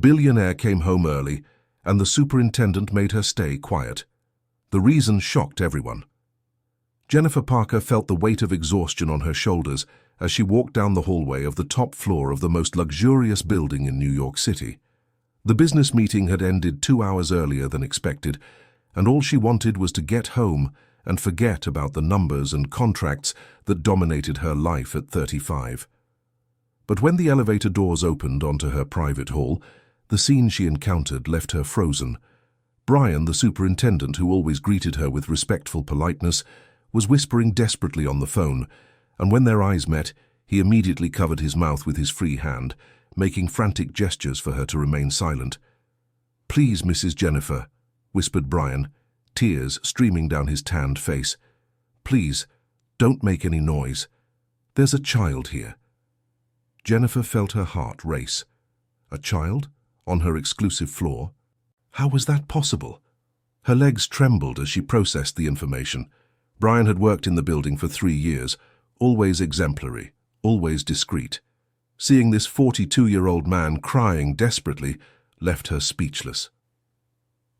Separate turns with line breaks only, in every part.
Billionaire came home early, and the superintendent made her stay quiet. The reason shocked everyone. Jennifer Parker felt the weight of exhaustion on her shoulders as she walked down the hallway of the top floor of the most luxurious building in New York City. The business meeting had ended 2 hours earlier than expected, and all she wanted was to get home and forget about the numbers and contracts that dominated her life at 35. But when the elevator doors opened onto her private hall, the scene she encountered left her frozen. Brian, the superintendent who always greeted her with respectful politeness, was whispering desperately on the phone, and when their eyes met, he immediately covered his mouth with his free hand, making frantic gestures for her to remain silent. "Please, Mrs. Jennifer," whispered Brian, tears streaming down his tanned face. "Please, don't make any noise. There's a child here." Jennifer felt her heart race. A child? On her exclusive floor? How was that possible? Her legs trembled as she processed the information. Brian had worked in the building for 3 years, always exemplary, always discreet. Seeing this 42-year-old man crying desperately left her speechless.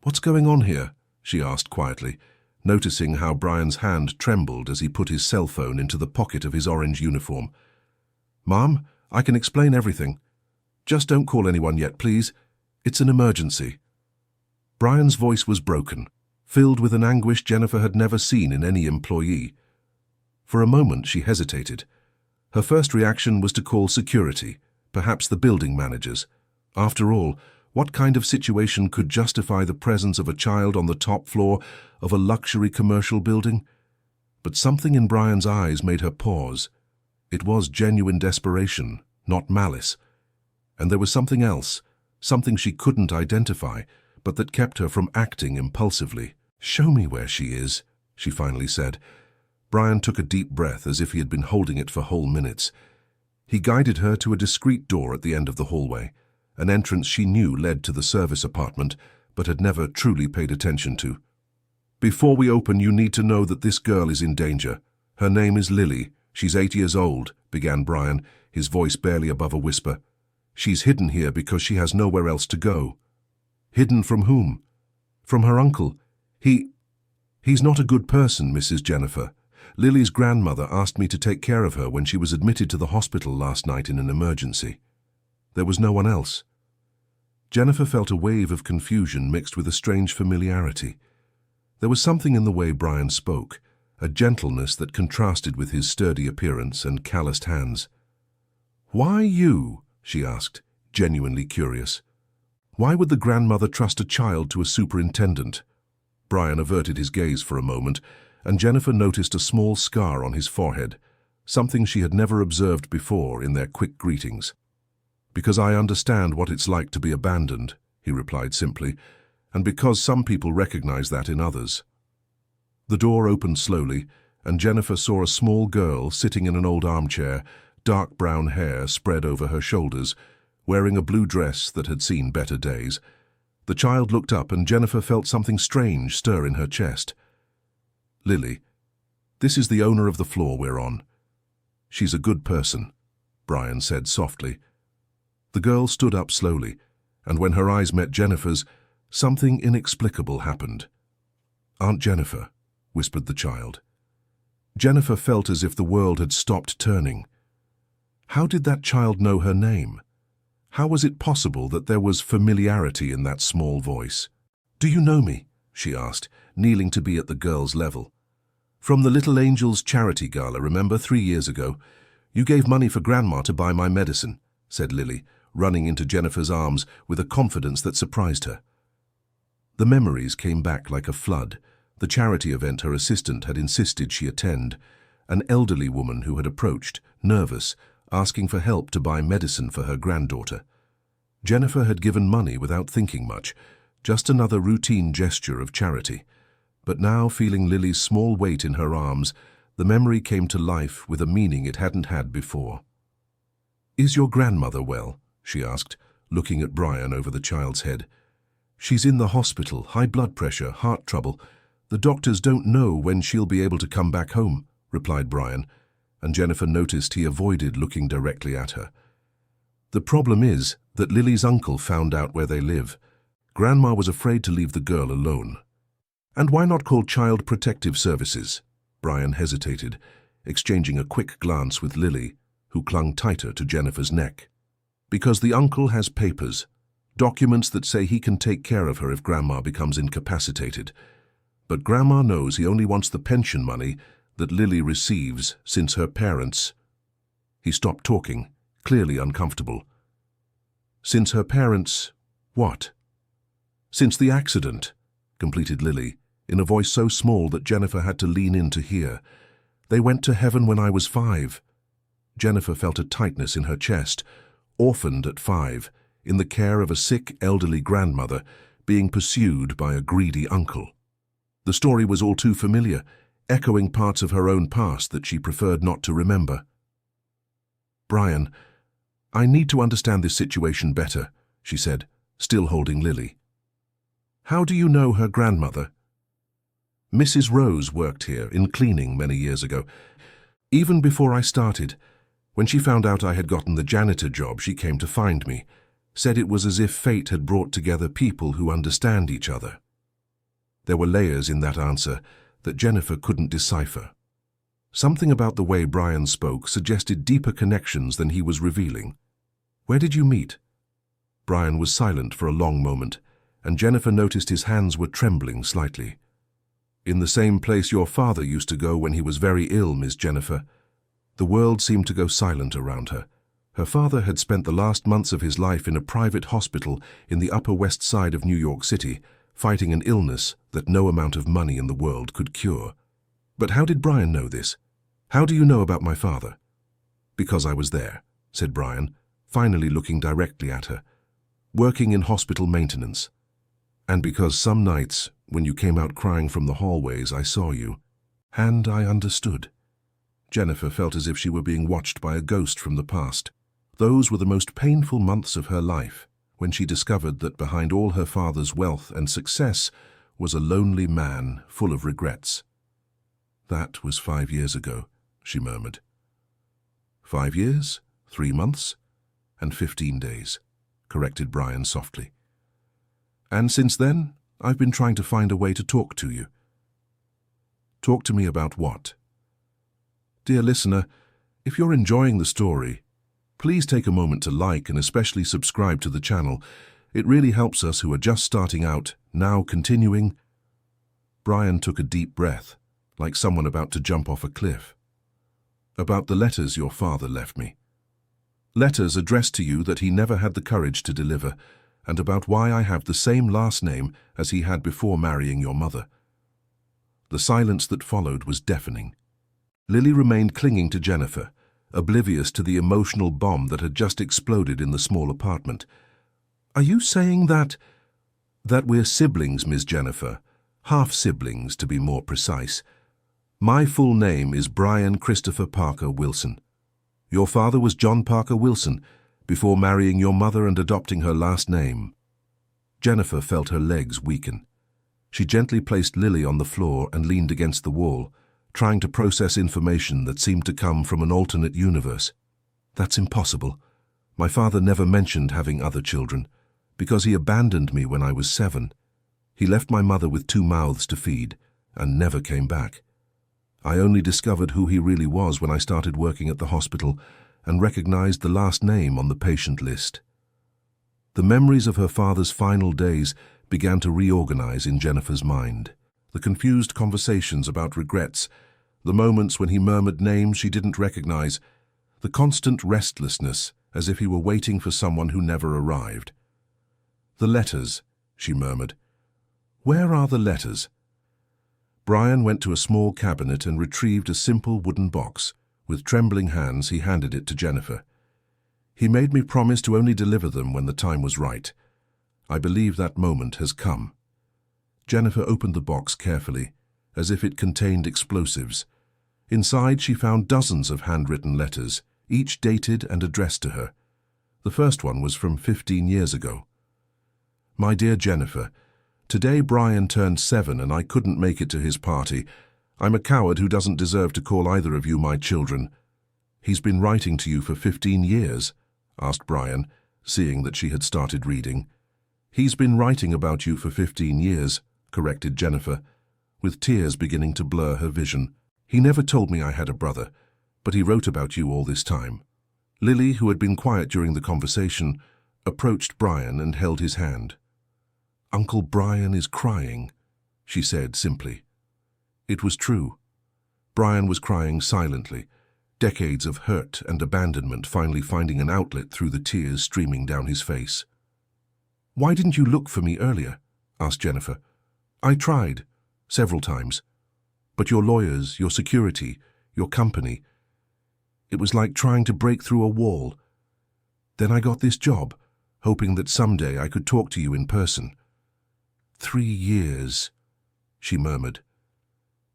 "What's going on here?" she asked quietly, noticing how Brian's hand trembled as he put his cell phone into the pocket of his orange uniform. "Mom, I can explain everything. Just don't call anyone yet, please. It's an emergency." Brian's voice was broken, filled with an anguish Jennifer had never seen in any employee. For a moment she hesitated. Her first reaction was to call security, perhaps the building managers. After all, what kind of situation could justify the presence of a child on the top floor of a luxury commercial building? But something in Brian's eyes made her pause. It was genuine desperation, not malice. And there was something else, something she couldn't identify, but that kept her from acting impulsively. "Show me where she is," she finally said. Brian took a deep breath as if he had been holding it for whole minutes. He guided her to a discreet door at the end of the hallway, an entrance she knew led to the service apartment, but had never truly paid attention to. "Before we open, you need to know that this girl is in danger. Her name is Lily. She's 8 years old," began Brian, his voice barely above a whisper. "She's hidden here because she has nowhere else to go." "Hidden from whom?" "From her uncle. He's not a good person, Mrs. Jennifer. Lily's grandmother asked me to take care of her when she was admitted to the hospital last night in an emergency. There was no one else." Jennifer felt a wave of confusion mixed with a strange familiarity. There was something in the way Brian spoke, a gentleness that contrasted with his sturdy appearance and calloused hands. "Why you?" she asked, genuinely curious. Why would the grandmother trust a child to a superintendent? Brian averted his gaze for a moment, and Jennifer noticed a small scar on his forehead, something she had never observed before in their quick greetings. "Because I understand what it's like to be abandoned," he replied simply, "and because some people recognize that in others." The door opened slowly, and Jennifer saw a small girl sitting in an old armchair, dark brown hair spread over her shoulders, wearing a blue dress that had seen better days. The child looked up, and Jennifer felt something strange stir in her chest. "Lily, this is the owner of the floor we're on. She's a good person," Brian said softly. The girl stood up slowly, and when her eyes met Jennifer's, something inexplicable happened. "Aunt Jennifer," whispered the child. Jennifer felt as if the world had stopped turning. How did that child know her name? How was it possible that there was familiarity in that small voice? "Do you know me?" she asked, kneeling to be at the girl's level. "From the Little Angels charity gala, remember, 3 years ago? You gave money for Grandma to buy my medicine," said Lily, running into Jennifer's arms with a confidence that surprised her. The memories came back like a flood. The charity event her assistant had insisted she attend. An elderly woman who had approached, nervous, asking for help to buy medicine for her granddaughter. Jennifer had given money without thinking much, just another routine gesture of charity. But now, feeling Lily's small weight in her arms, the memory came to life with a meaning it hadn't had before. "Is your grandmother well?" she asked, looking at Brian over the child's head. "She's in the hospital, high blood pressure, heart trouble. The doctors don't know when she'll be able to come back home," replied Brian, and Jennifer noticed he avoided looking directly at her. The problem is that Lily's uncle found out where they live. Grandma was afraid to leave the girl alone. And why not call Child Protective Services? Brian hesitated, exchanging a quick glance with Lily, who clung tighter to Jennifer's neck. Because the uncle has papers, documents that say he can take care of her if Grandma becomes incapacitated. But Grandma knows he only wants the pension money that Lily receives since her parents... He stopped talking, clearly uncomfortable. Since her parents... what? Since the accident, completed Lily, in a voice so small that Jennifer had to lean in to hear. They went to heaven when I was 5. Jennifer felt a tightness in her chest, orphaned at 5, in the care of a sick elderly grandmother, being pursued by a greedy uncle. The story was all too familiar, echoing parts of her own past that she preferred not to remember. Brian, I need to understand this situation better, she said, still holding Lily. How do you know her grandmother? Mrs. Rose worked here in cleaning many years ago. Even before I started, when she found out I had gotten the janitor job, she came to find me, said it was as if fate had brought together people who understand each other. There were layers in that answer that Jennifer couldn't decipher. Something about the way Brian spoke suggested deeper connections than he was revealing. Where did you meet? Brian was silent for a long moment, and Jennifer noticed his hands were trembling slightly. In the same place your father used to go when he was very ill, Miss Jennifer. The world seemed to go silent around her. Her father had spent the last months of his life in a private hospital in the Upper West Side of New York City, fighting an illness that no amount of money in the world could cure. But how did Brian know this? How do you know about my father? Because I was there, said Brian, finally looking directly at her. Working in hospital maintenance. And because some nights, when you came out crying from the hallways, I saw you. And I understood. Jennifer felt as if she were being watched by a ghost from the past. Those were the most painful months of her life, when she discovered that behind all her father's wealth and success was a lonely man full of regrets. That was 5 years ago, she murmured. 5 years, 3 months, and 15 days, corrected Brian softly. And since then, I've been trying to find a way to talk to you. Talk to me about what? Dear listener, if you're enjoying the story, please take a moment to like and especially subscribe to the channel. It really helps us who are just starting out, now continuing. Brian took a deep breath, like someone about to jump off a cliff. About the letters your father left me. Letters addressed to you that he never had the courage to deliver, and about why I have the same last name as he had before marrying your mother. The silence that followed was deafening. Lily remained clinging to Jennifer, oblivious to the emotional bomb that had just exploded in the small apartment. Are you saying that we're siblings, Miss Jennifer? Half-siblings, to be more precise. My full name is Brian Christopher Parker Wilson. Your father was John Parker Wilson, before marrying your mother and adopting her last name. Jennifer felt her legs weaken. She gently placed Lily on the floor and leaned against the wall, trying to process information that seemed to come from an alternate universe. That's impossible. My father never mentioned having other children, because he abandoned me when I was 7. He left my mother with 2 mouths to feed, and never came back. I only discovered who he really was when I started working at the hospital and recognized the last name on the patient list. The memories of her father's final days began to reorganize in Jennifer's mind. The confused conversations about regrets, the moments when he murmured names she didn't recognize, the constant restlessness as if he were waiting for someone who never arrived. The letters, she murmured. Where are the letters? Brian went to a small cabinet and retrieved a simple wooden box. With trembling hands, he handed it to Jennifer. He made me promise to only deliver them when the time was right. I believe that moment has come. Jennifer opened the box carefully, as if it contained explosives. Inside, she found dozens of handwritten letters, each dated and addressed to her. The first one was from 15 years ago. My dear Jennifer, today Brian turned 7 and I couldn't make it to his party. I'm a coward who doesn't deserve to call either of you my children. He's been writing to you for 15 years. asked Brian, seeing that she had started reading. He's been writing about you for 15 years, corrected Jennifer, with tears beginning to blur her vision. He never told me I had a brother, but he wrote about you all this time. Lily, who had been quiet during the conversation, approached Brian and held his hand. Uncle Brian is crying, she said simply. It was true. Brian was crying silently, decades of hurt and abandonment finally finding an outlet through the tears streaming down his face. Why didn't you look for me earlier? Asked Jennifer. I tried, several times. But your lawyers, your security, your company, it was like trying to break through a wall. Then I got this job, hoping that someday I could talk to you in person. 3 years, she murmured.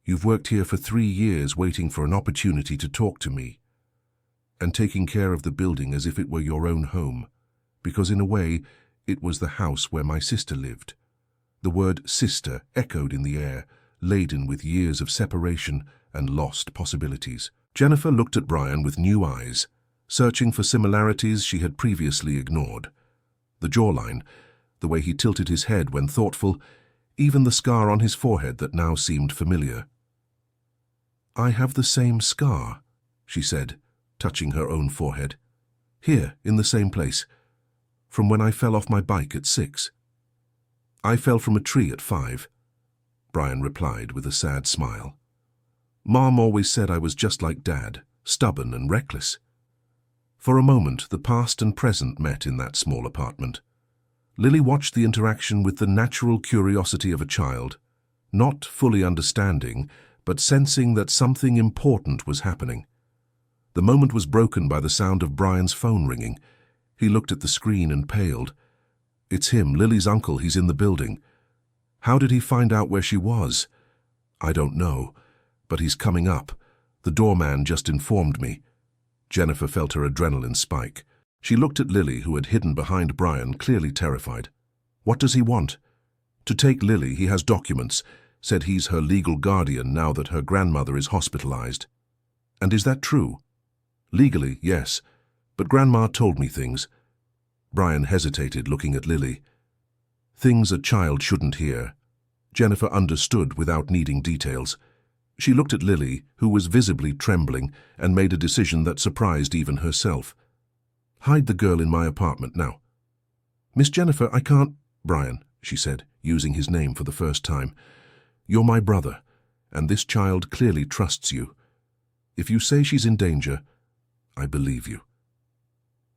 You've worked here for 3 years waiting for an opportunity to talk to me, and taking care of the building as if it were your own home, because in a way it was the house where my sister lived. The word sister echoed in the air, laden with years of separation and lost possibilities. Jennifer looked at Brian with new eyes, searching for similarities she had previously ignored. The jawline, the way he tilted his head when thoughtful, even the scar on his forehead that now seemed familiar. I have the same scar, she said, touching her own forehead. Here, in the same place, from when I fell off my bike at 6. I fell from a tree at 5, Brian replied with a sad smile. Mom always said I was just like Dad, stubborn and reckless. For a moment, the past and present met in that small apartment. Lily watched the interaction with the natural curiosity of a child, not fully understanding, but sensing that something important was happening. The moment was broken by the sound of Brian's phone ringing. He looked at the screen and paled. It's him, Lily's uncle, he's in the building. How did he find out where she was? I don't know, but he's coming up. The doorman just informed me. Jennifer felt her adrenaline spike. She looked at Lily, who had hidden behind Brian, clearly terrified. What does he want? To take Lily, he has documents, said he's her legal guardian now that her grandmother is hospitalized. And is that true? Legally, yes, but Grandma told me things. Brian hesitated, looking at Lily. Things a child shouldn't hear. Jennifer understood without needing details. She looked at Lily, who was visibly trembling, and made a decision that surprised even herself. Hide the girl in my apartment now. Miss Jennifer, I can't... Brian, she said, using his name for the first time. You're my brother, and this child clearly trusts you. If you say she's in danger, I believe you.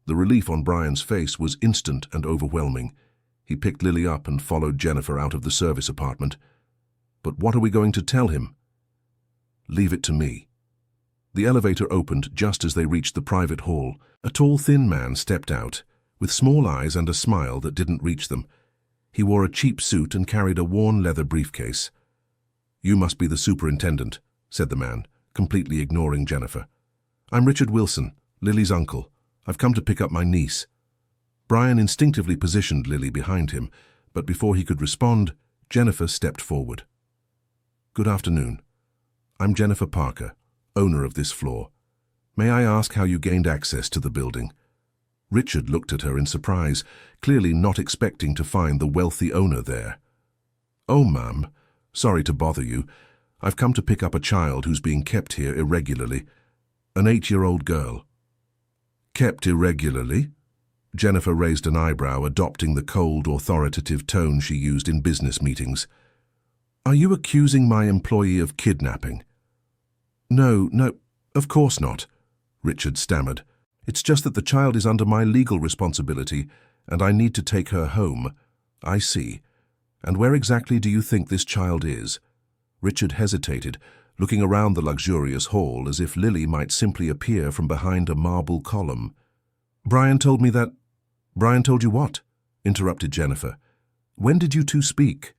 The relief on Brian's face was instant and overwhelming. He picked Lily up and followed Jennifer out of the service apartment. But what are we going to tell him? Leave it to me. The elevator opened just as they reached the private hall. A tall, thin man stepped out, with small eyes and a smile that didn't reach them. He wore a cheap suit and carried a worn leather briefcase. You must be the superintendent, said the man, completely ignoring Jennifer. I'm Richard Wilson, Lily's uncle. I've come to pick up my niece. Brian instinctively positioned Lily behind him, but before he could respond, Jennifer stepped forward. Good afternoon. I'm Jennifer Parker, owner of this floor. May I ask how you gained access to the building? Richard looked at her in surprise, clearly not expecting to find the wealthy owner there. Oh, ma'am, sorry to bother you. I've come to pick up a child who's being kept here irregularly. An 8-year-old girl. Kept irregularly? Jennifer raised an eyebrow, adopting the cold, authoritative tone she used in business meetings. Are you accusing my employee of kidnapping? No, of course not, Richard stammered. It's just that the child is under my legal responsibility, and I need to take her home. I see. And where exactly do you think this child is? Richard hesitated, looking around the luxurious hall as if Lily might simply appear from behind a marble column. Brian told me that... Brian told you what? Interrupted Jennifer. When did you two speak?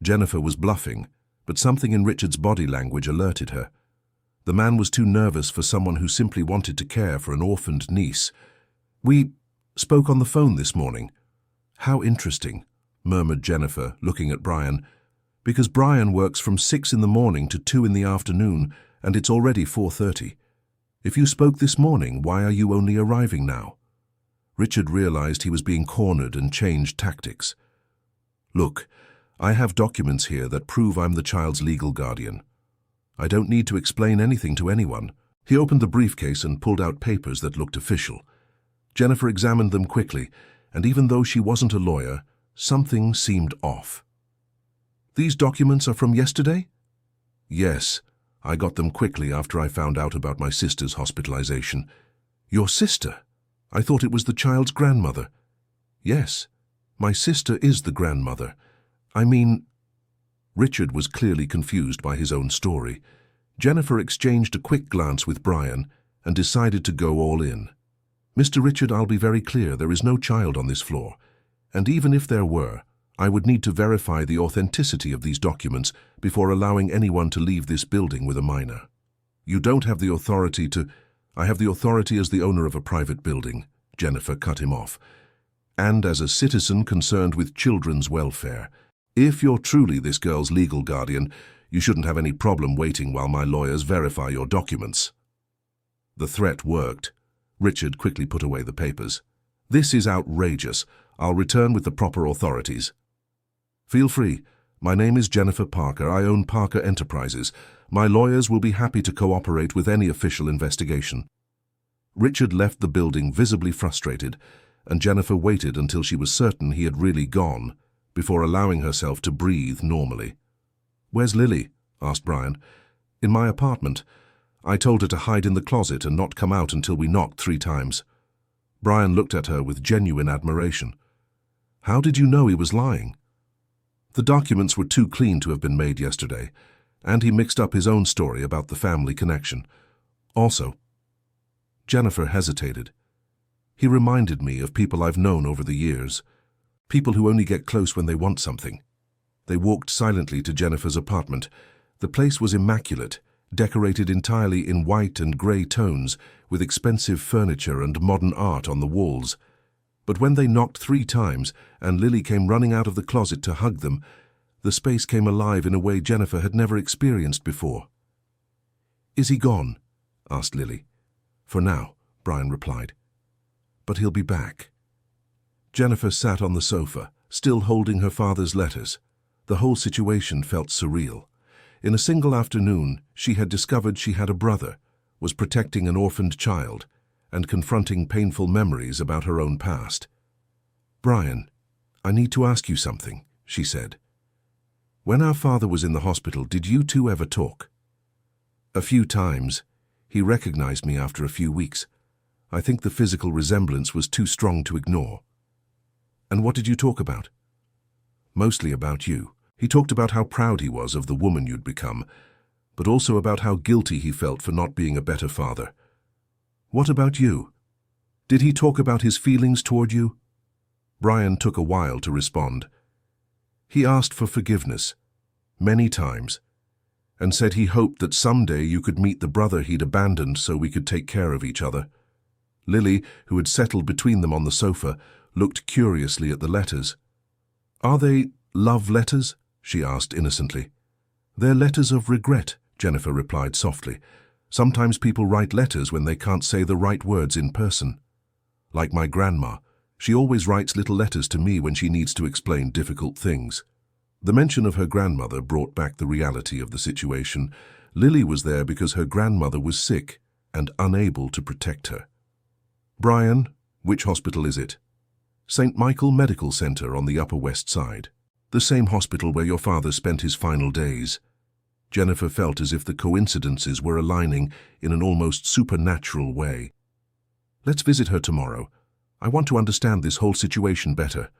Jennifer was bluffing, but something in Richard's body language alerted her. The man was too nervous for someone who simply wanted to care for an orphaned niece. We spoke on the phone this morning. How interesting, murmured Jennifer, looking at Brian. Because Brian works from 6 in the morning to 2 in the afternoon, and it's already 4:30. If you spoke this morning, why are you only arriving now? Richard realized he was being cornered and changed tactics. "Look, I have documents here that prove I'm the child's legal guardian. I don't need to explain anything to anyone." He opened the briefcase and pulled out papers that looked official. Jennifer examined them quickly, and even though she wasn't a lawyer, something seemed off. "These documents are from yesterday?" "Yes. I got them quickly after I found out about my sister's hospitalization." "Your sister? I thought it was the child's grandmother." "Yes, my sister is the grandmother. I mean—" Richard was clearly confused by his own story. Jennifer exchanged a quick glance with Brian and decided to go all in. "Mr. Richard, I'll be very clear, there is no child on this floor. And even if there were, I would need to verify the authenticity of these documents before allowing anyone to leave this building with a minor." "You don't have the authority to—" "I have the authority as the owner of a private building," Jennifer cut him off. "And as a citizen concerned with children's welfare. If you're truly this girl's legal guardian, you shouldn't have any problem waiting while my lawyers verify your documents." The threat worked. Richard quickly put away the papers. "This is outrageous. I'll return with the proper authorities." "Feel free. My name is Jennifer Parker. I own Parker Enterprises. My lawyers will be happy to cooperate with any official investigation." Richard left the building visibly frustrated, and Jennifer waited until she was certain he had really gone, before allowing herself to breathe normally. "Where's Lily?" asked Brian. "In my apartment. I told her to hide in the closet and not come out until we knocked 3 times. Brian looked at her with genuine admiration. "How did you know he was lying?" "The documents were too clean to have been made yesterday, and he mixed up his own story about the family connection. Also—" Jennifer hesitated. "He reminded me of people I've known over the years. People who only get close when they want something." They walked silently to Jennifer's apartment. The place was immaculate, decorated entirely in white and grey tones, with expensive furniture and modern art on the walls. But when they knocked 3 times and Lily came running out of the closet to hug them, the space came alive in a way Jennifer had never experienced before. "Is he gone?" asked Lily. "For now," Brian replied. "But he'll be back." Jennifer sat on the sofa, still holding her father's letters. The whole situation felt surreal. In a single afternoon, she had discovered she had a brother, was protecting an orphaned child, and confronting painful memories about her own past. "Brian, I need to ask you something," she said. "When our father was in the hospital, did you two ever talk?" "A few times. He recognized me after a few weeks. I think the physical resemblance was too strong to ignore." "And what did you talk about?" "Mostly about you. He talked about how proud he was of the woman you'd become, but also about how guilty he felt for not being a better father." "What about you? Did he talk about his feelings toward you?" Brian took a while to respond. "He asked for forgiveness, many times, and said he hoped that someday you could meet the brother he'd abandoned so we could take care of each other." Lily, who had settled between them on the sofa, looked curiously at the letters. "Are they love letters?" she asked innocently. "They're letters of regret," Jennifer replied softly. "Sometimes people write letters when they can't say the right words in person. Like my grandma, she always writes little letters to me when she needs to explain difficult things." The mention of her grandmother brought back the reality of the situation. Lily was there because her grandmother was sick and unable to protect her. "Brian, which hospital is it?" "St. Michael Medical Center on the Upper West Side. The same hospital where your father spent his final days." Jennifer felt as if the coincidences were aligning in an almost supernatural way. "Let's visit her tomorrow. I want to understand this whole situation better."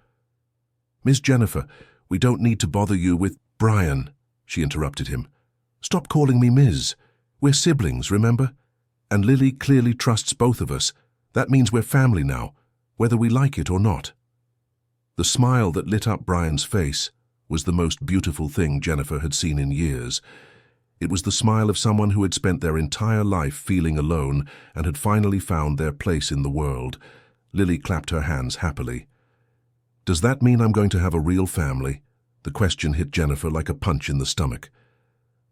"Miss Jennifer, we don't need to bother you with—" "Brian," she interrupted him. "Stop calling me Ms. We're siblings, remember? And Lily clearly trusts both of us. That means we're family now, whether we like it or not." The smile that lit up Brian's face was the most beautiful thing Jennifer had seen in years. It was the smile of someone who had spent their entire life feeling alone and had finally found their place in the world. Lily clapped her hands happily. "Does that mean I'm going to have a real family?" The question hit Jennifer like a punch in the stomach.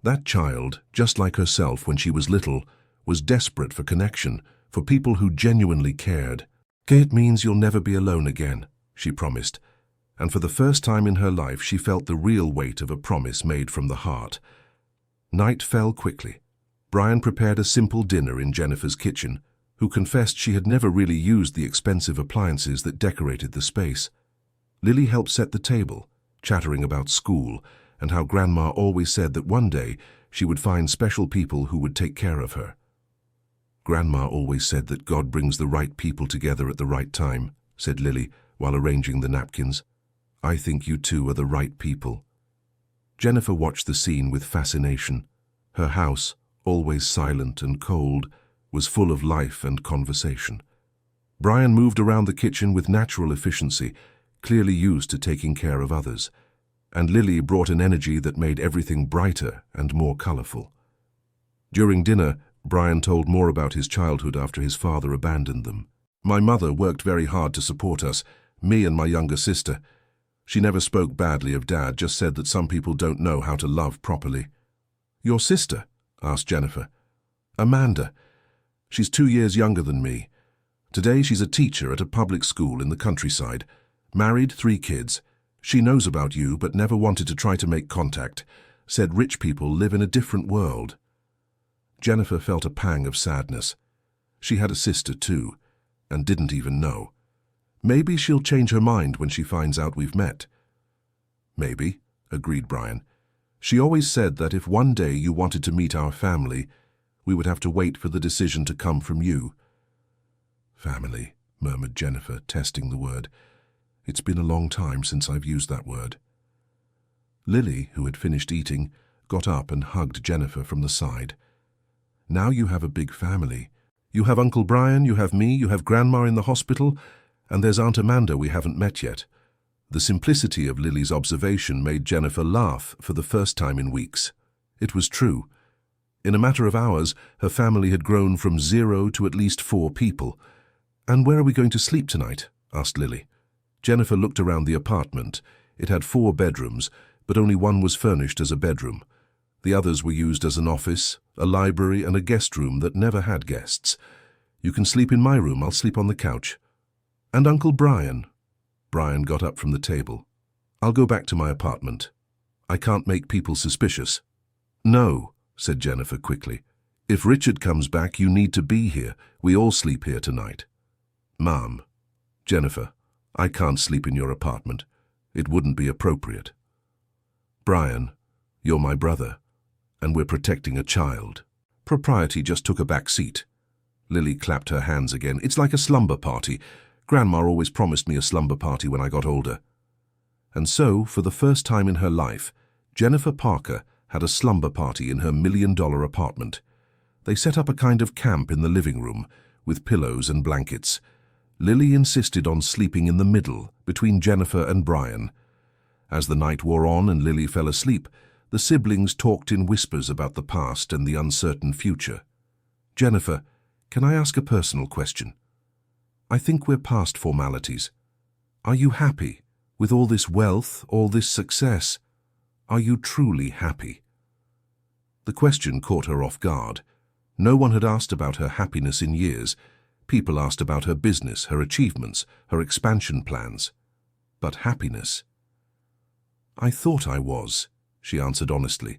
That child, just like herself when she was little, was desperate for connection, for people who genuinely cared. "It means you'll never be alone again," she promised, and for the first time in her life she felt the real weight of a promise made from the heart. Night fell quickly. Brian prepared a simple dinner in Jennifer's kitchen, who confessed she had never really used the expensive appliances that decorated the space. Lily helped set the table, chattering about school and how Grandma always said that one day she would find special people who would take care of her. "Grandma always said that God brings the right people together at the right time," said Lily while arranging the napkins. "I think you two are the right people." Jennifer watched the scene with fascination. Her house, always silent and cold, was full of life and conversation. Brian moved around the kitchen with natural efficiency, clearly used to taking care of others, and Lily brought an energy that made everything brighter and more colorful. During dinner, Brian told more about his childhood after his father abandoned them. "My mother worked very hard to support us, me and my younger sister. She never spoke badly of Dad, just said that some people don't know how to love properly." "Your sister?" asked Jennifer. "Amanda. She's 2 years younger than me. Today she's a teacher at a public school in the countryside. Married, 3 kids. She knows about you but never wanted to try to make contact. Said rich people live in a different world." Jennifer felt a pang of sadness. She had a sister too, and didn't even know. "Maybe she'll change her mind when she finds out we've met." "Maybe," agreed Brian. "She always said that if one day you wanted to meet our family, we would have to wait for the decision to come from you." "Family," murmured Jennifer, testing the word. "It's been a long time since I've used that word." Lily, who had finished eating, got up and hugged Jennifer from the side. "Now you have a big family. You have Uncle Brian, you have me, you have Grandma in the hospital, and there's Aunt Amanda we haven't met yet." The simplicity of Lily's observation made Jennifer laugh for the first time in weeks. It was true. In a matter of hours, her family had grown from 0 to at least 4 people. "And where are we going to sleep tonight?" asked Lily. Jennifer looked around the apartment. It had 4 bedrooms, but only one was furnished as a bedroom. The others were used as an office, a library, and a guest room that never had guests. "You can sleep in my room, I'll sleep on the couch." "And Uncle Brian?" Brian got up from the table. "I'll go back to my apartment. I can't make people suspicious." "No," said Jennifer quickly. "If Richard comes back, you need to be here. We all sleep here tonight." "Mom." "Jennifer, I can't sleep in your apartment. It wouldn't be appropriate." "Brian, you're my brother, and we're protecting a child." Propriety just took a back seat. Lily clapped her hands again. "It's like a slumber party. Grandma always promised me a slumber party when I got older." And so, for the first time in her life, Jennifer Parker had a slumber party in her $1 million apartment. They set up a kind of camp in the living room, with pillows and blankets. Lily insisted on sleeping in the middle, between Jennifer and Brian. As the night wore on and Lily fell asleep, the siblings talked in whispers about the past and the uncertain future. "Jennifer, can I ask a personal question? I think we're past formalities. Are you happy with all this wealth, all this success? Are you truly happy?" The question caught her off guard. No one had asked about her happiness in years. People asked about her business, her achievements, her expansion plans. But happiness? "I thought I was," she answered honestly.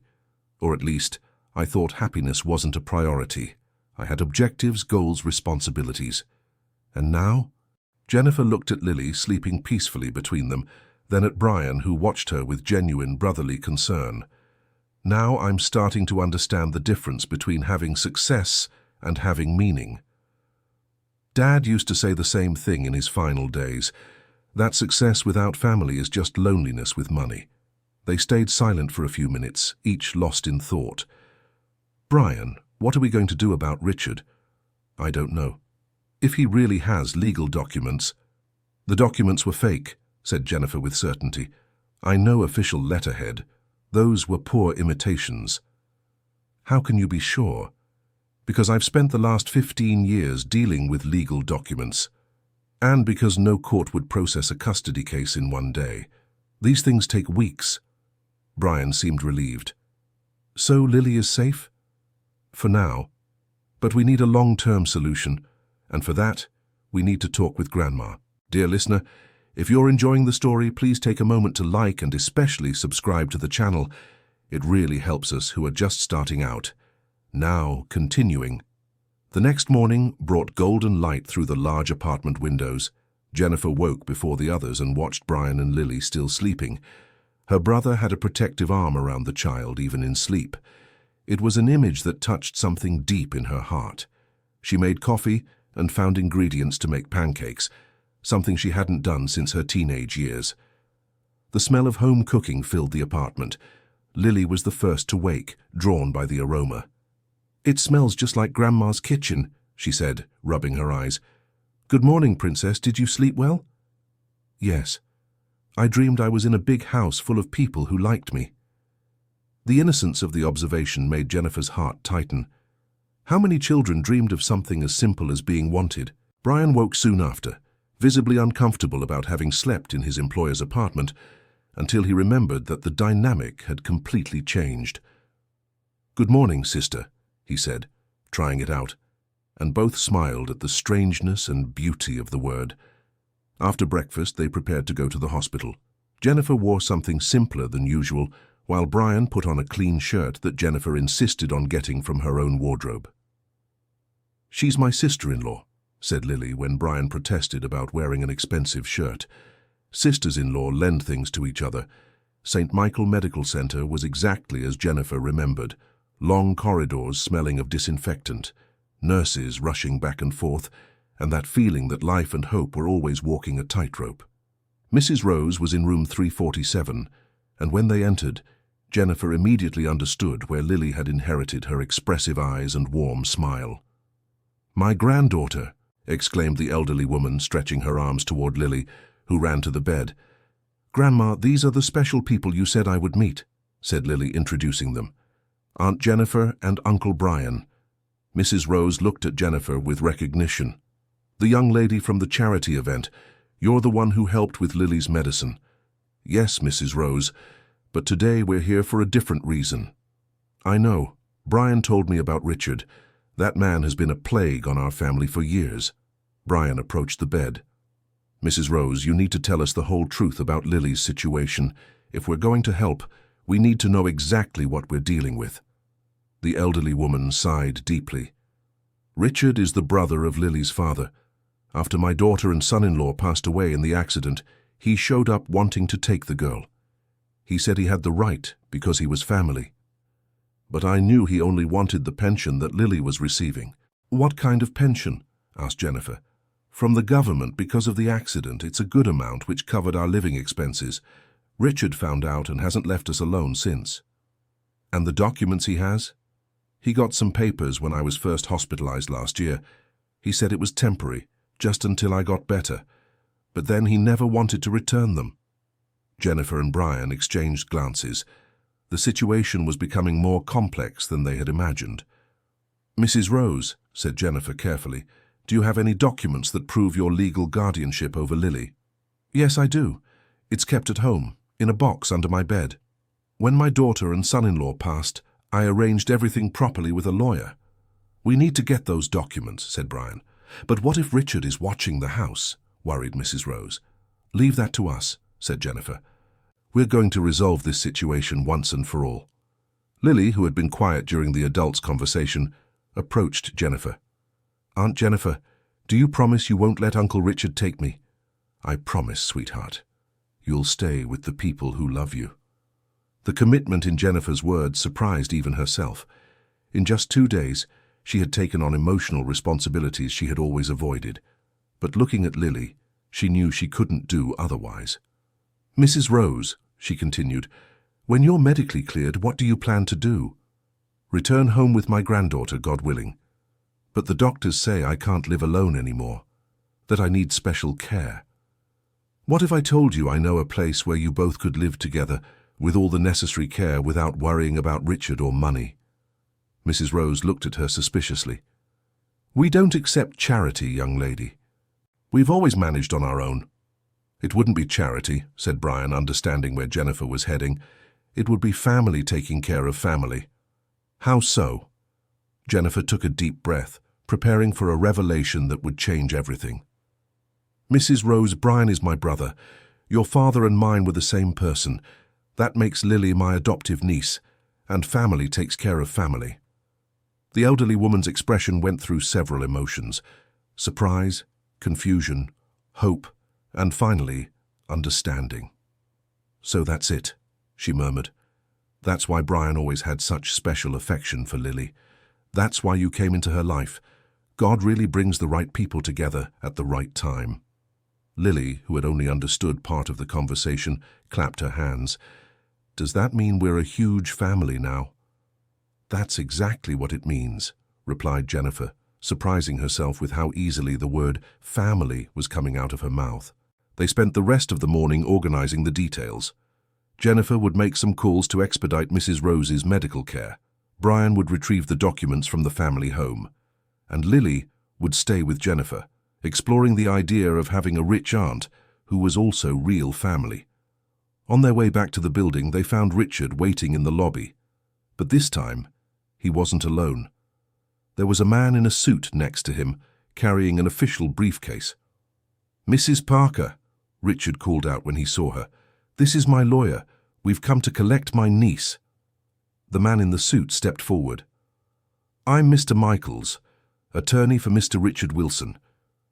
"Or at least, I thought happiness wasn't a priority. I had objectives, goals, responsibilities. And now?" Jennifer looked at Lily, sleeping peacefully between them, then at Brian, who watched her with genuine brotherly concern. "Now I'm starting to understand the difference between having success and having meaning. Dad used to say the same thing in his final days, that success without family is just loneliness with money." They stayed silent for a few minutes, each lost in thought. "Brian, what are we going to do about Richard?" "I don't know. If he really has legal documents—" "The documents were fake," said Jennifer with certainty. "I know official letterhead. Those were poor imitations." "How can you be sure?" "Because I've spent the last 15 years dealing with legal documents. And because no court would process a custody case in one day. These things take weeks." Brian seemed relieved. "So Lily is safe?" "For now. But we need a long-term solution, and for that, We need to talk with Grandma. Dear listener, if you're enjoying the story, please take a moment to like and especially subscribe to the channel. It really helps us who are just starting out. Now, continuing. The next morning brought golden light through the large apartment windows. Jennifer woke before the others and watched Brian and Lily still sleeping. Her brother had a protective arm around the child, even in sleep. It was an image that touched something deep in her heart. She made coffee and found ingredients to make pancakes, something she hadn't done since her teenage years. The smell of home cooking filled the apartment. Lily was the first to wake, drawn by the aroma. "It smells just like Grandma's kitchen," she said, rubbing her eyes. "Good morning, Princess. Did you sleep well?" "Yes. I dreamed I was in a big house full of people who liked me." The innocence of the observation made Jennifer's heart tighten. How many children dreamed of something as simple as being wanted? Brian woke soon after, visibly uncomfortable about having slept in his employer's apartment, until he remembered that the dynamic had completely changed. "Good morning, sister," he said, trying it out, and both smiled at the strangeness and beauty of the word. After breakfast, they prepared to go to the hospital. Jennifer wore something simpler than usual, while Brian put on a clean shirt that Jennifer insisted on getting from her own wardrobe. "She's my sister-in-law," said Lily when Brian protested about wearing an expensive shirt. Sisters-in-law lend things to each other. St. Michael Medical Center was exactly as Jennifer remembered. Long corridors smelling of disinfectant, nurses rushing back and forth, and that feeling that life and hope were always walking a tightrope. Mrs. Rose was in room 347, and when they entered, Jennifer immediately understood where Lily had inherited her expressive eyes and warm smile. "My granddaughter," exclaimed the elderly woman, stretching her arms toward Lily, who ran to the bed. "Grandma, these are the special people you said I would meet," said Lily, introducing them. "Aunt Jennifer and Uncle Brian." Mrs. Rose looked at Jennifer with recognition. "The young lady from the charity event. You're the one who helped with Lily's medicine." "Yes, Mrs. Rose, but today we're here for a different reason." "I know. Brian told me about Richard. That man has been a plague on our family for years." Brian approached the bed. "Mrs. Rose, you need to tell us the whole truth about Lily's situation. If we're going to help, we need to know exactly what we're dealing with." The elderly woman sighed deeply. "Richard is the brother of Lily's father. After my daughter and son-in-law passed away in the accident, he showed up wanting to take the girl. He said he had the right because he was family. But I knew he only wanted the pension that Lily was receiving." "What kind of pension?" asked Jennifer. "From the government because of the accident. It's a good amount which covered our living expenses. Richard found out and hasn't left us alone since." "And the documents he has?" "He got some papers when I was first hospitalized last year. He said it was temporary, just until I got better. But then he never wanted to return them." Jennifer and Brian exchanged glances. The situation was becoming more complex than they had imagined. "Mrs. Rose," said Jennifer carefully, "do you have any documents that prove your legal guardianship over Lily?" "Yes, I do. It's kept at home, in a box under my bed. When my daughter and son-in-law passed, I arranged everything properly with a lawyer." "We need to get those documents," said Brian. "But what if Richard is watching the house?" worried Mrs. Rose. "Leave that to us," said Jennifer. "We're going to resolve this situation once and for all." Lily, who had been quiet during the adults' conversation, approached Jennifer. "Aunt Jennifer, do you promise you won't let Uncle Richard take me?" "I promise, sweetheart. You'll stay with the people who love you." The commitment in Jennifer's words surprised even herself. In just 2 days, she had taken on emotional responsibilities she had always avoided. But looking at Lily, she knew she couldn't do otherwise. "Mrs. Rose," she continued, "when you're medically cleared, what do you plan to do?" "Return home with my granddaughter, God willing. But the doctors say I can't live alone anymore, that I need special care. What if I told you I know a place where you both could live together with all the necessary care without worrying about Richard or money?" Mrs. Rose looked at her suspiciously. "We don't accept charity, young lady. We've always managed on our own." "It wouldn't be charity," said Brian, understanding where Jennifer was heading. "It would be family taking care of family." "How so?" Jennifer took a deep breath, preparing for a revelation that would change everything. Mrs. Rose, Brian is my brother. Your father and mine were the same person. That makes Lily my adoptive niece, and family takes care of family." The elderly woman's expression went through several emotions: surprise, confusion, hope, and finally, understanding. "So that's it," she murmured. "That's why Brian always had such special affection for Lily. That's why you came into her life. God really brings the right people together at the right time." Lily, who had only understood part of the conversation, clapped her hands. "Does that mean we're a huge family now?" "That's exactly what it means," replied Jennifer, surprising herself with how easily the word family was coming out of her mouth. They spent the rest of the morning organizing the details. Jennifer would make some calls to expedite Mrs. Rose's medical care. Brian would retrieve the documents from the family home. And Lily would stay with Jennifer, exploring the idea of having a rich aunt who was also real family. On their way back to the building, they found Richard waiting in the lobby. But this time, he wasn't alone. There was a man in a suit next to him, carrying an official briefcase. "Mrs. Parker," Richard called out when he saw her. "This is my lawyer. We've come to collect my niece." The man in the suit stepped forward. "I'm Mr. Michaels, attorney for Mr. Richard Wilson.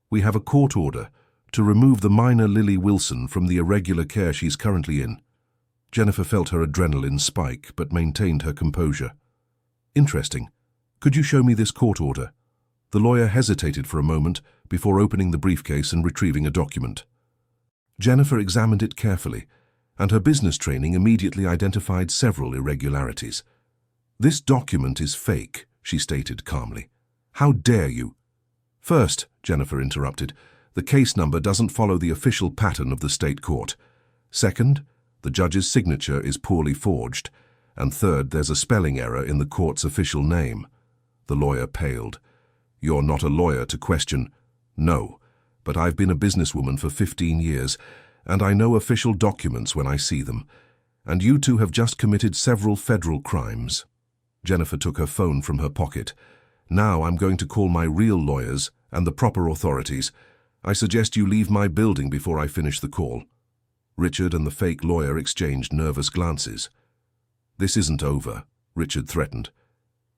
We have a court order to remove the minor Lily Wilson from the irregular care she's currently in." Jennifer felt her adrenaline spike, but maintained her composure. "Interesting. Could you show me this court order?" The lawyer hesitated for a moment before opening the briefcase and retrieving a document. Jennifer examined it carefully, and her business training immediately identified several irregularities. "This document is fake," she stated calmly. "How dare you?" "First," Jennifer interrupted, "the case number doesn't follow the official pattern of the state court. Second, the judge's signature is poorly forged. And third, there's a spelling error in the court's official name." The lawyer paled. "You're not a lawyer to question." "No, but I've been a businesswoman for 15 years, and I know official documents when I see them. And you two have just committed several federal crimes." Jennifer took her phone from her pocket. "Now I'm going to call my real lawyers and the proper authorities. I suggest you leave my building before I finish the call." Richard and the fake lawyer exchanged nervous glances. "This isn't over," Richard threatened.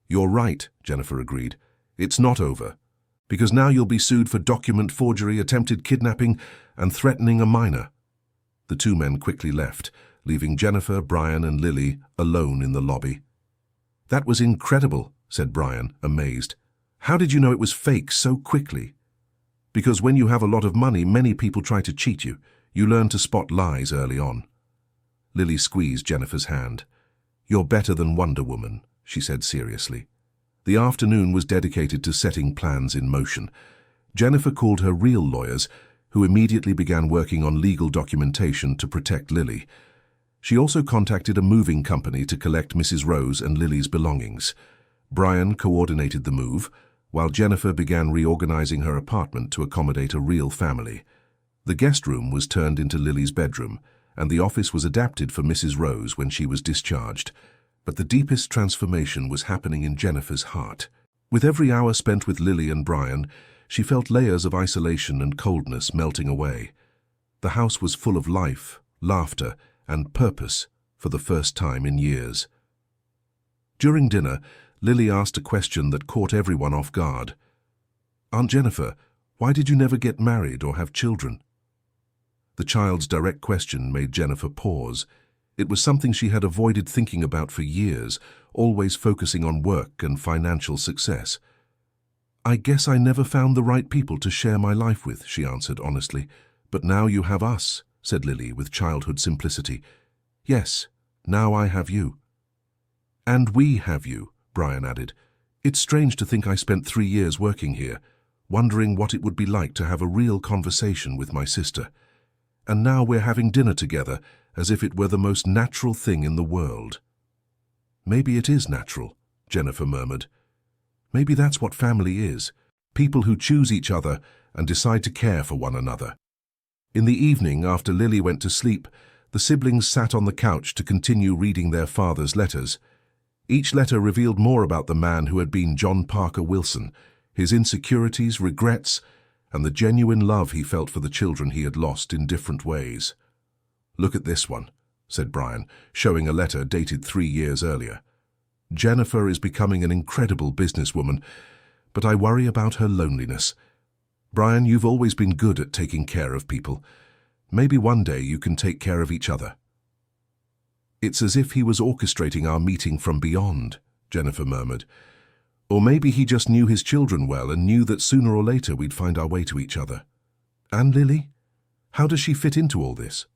"You're right," Jennifer agreed. "It's not over. Because now you'll be sued for document forgery, attempted kidnapping, and threatening a minor." The two men quickly left, leaving Jennifer, Brian, and Lily alone in the lobby. "That was incredible," said Brian, amazed. "How did you know it was fake so quickly?" "Because when you have a lot of money, many people try to cheat you. You learn to spot lies early on." Lily squeezed Jennifer's hand. "You're better than Wonder Woman," she said seriously. The afternoon was dedicated to setting plans in motion. Jennifer called her real lawyers, who immediately began working on legal documentation to protect Lily. She also contacted a moving company to collect Mrs. Rose and Lily's belongings. Brian coordinated the move, while Jennifer began reorganizing her apartment to accommodate a real family. The guest room was turned into Lily's bedroom, and the office was adapted for Mrs. Rose when she was discharged. But the deepest transformation was happening in Jennifer's heart. With every hour spent with Lily and Brian, she felt layers of isolation and coldness melting away. The house was full of life, laughter, and purpose for the first time in years. During dinner, Lily asked a question that caught everyone off guard. "Aunt Jennifer, why did you never get married or have children?" The child's direct question made Jennifer pause. It was something she had avoided thinking about for years, always focusing on work and financial success. "I guess I never found the right people to share my life with," she answered honestly. "But now you have us," said Lily with childhood simplicity. "Yes, now I have you." "And we have you," Brian added. "It's strange to think I spent 3 years working here, wondering what it would be like to have a real conversation with my sister. And now we're having dinner together, as if it were the most natural thing in the world." "Maybe it is natural," Jennifer murmured. "Maybe that's what family is, people who choose each other and decide to care for one another." In the evening, after Lily went to sleep, the siblings sat on the couch to continue reading their father's letters. Each letter revealed more about the man who had been John Parker Wilson, his insecurities, regrets, and the genuine love he felt for the children he had lost in different ways. "Look at this one," said Brian, showing a letter dated 3 years earlier. "Jennifer is becoming an incredible businesswoman, but I worry about her loneliness. Brian, you've always been good at taking care of people. Maybe one day you can take care of each other." "It's as if he was orchestrating our meeting from beyond," Jennifer murmured. "Or maybe he just knew his children well and knew that sooner or later we'd find our way to each other. And Lily? How does she fit into all this?"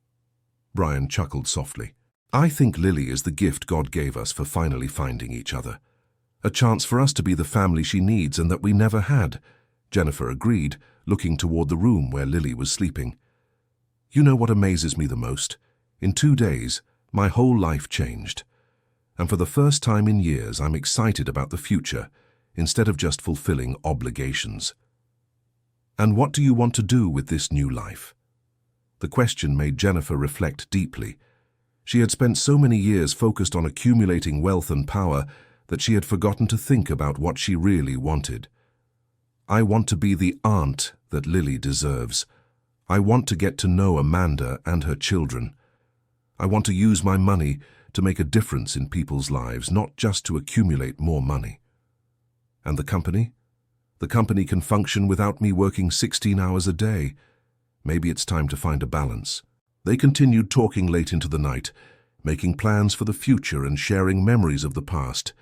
Brian chuckled softly. "I think Lily is the gift God gave us for finally finding each other. A chance for us to be the family she needs and that we never had," Jennifer agreed, looking toward the room where Lily was sleeping. "You know what amazes me the most? In 2 days, my whole life changed. And for the first time in years, I'm excited about the future, instead of just fulfilling obligations." "And what do you want to do with this new life?" The question made Jennifer reflect deeply. She had spent so many years focused on accumulating wealth and power that she had forgotten to think about what she really wanted. "I want to be the aunt that Lily deserves. I want to get to know Amanda and her children. I want to use my money to make a difference in people's lives, not just to accumulate more money." "And the company? The company can function without me working 16 hours a day. Maybe it's time to find a balance." They continued talking late into the night, making plans for the future and sharing memories of the past.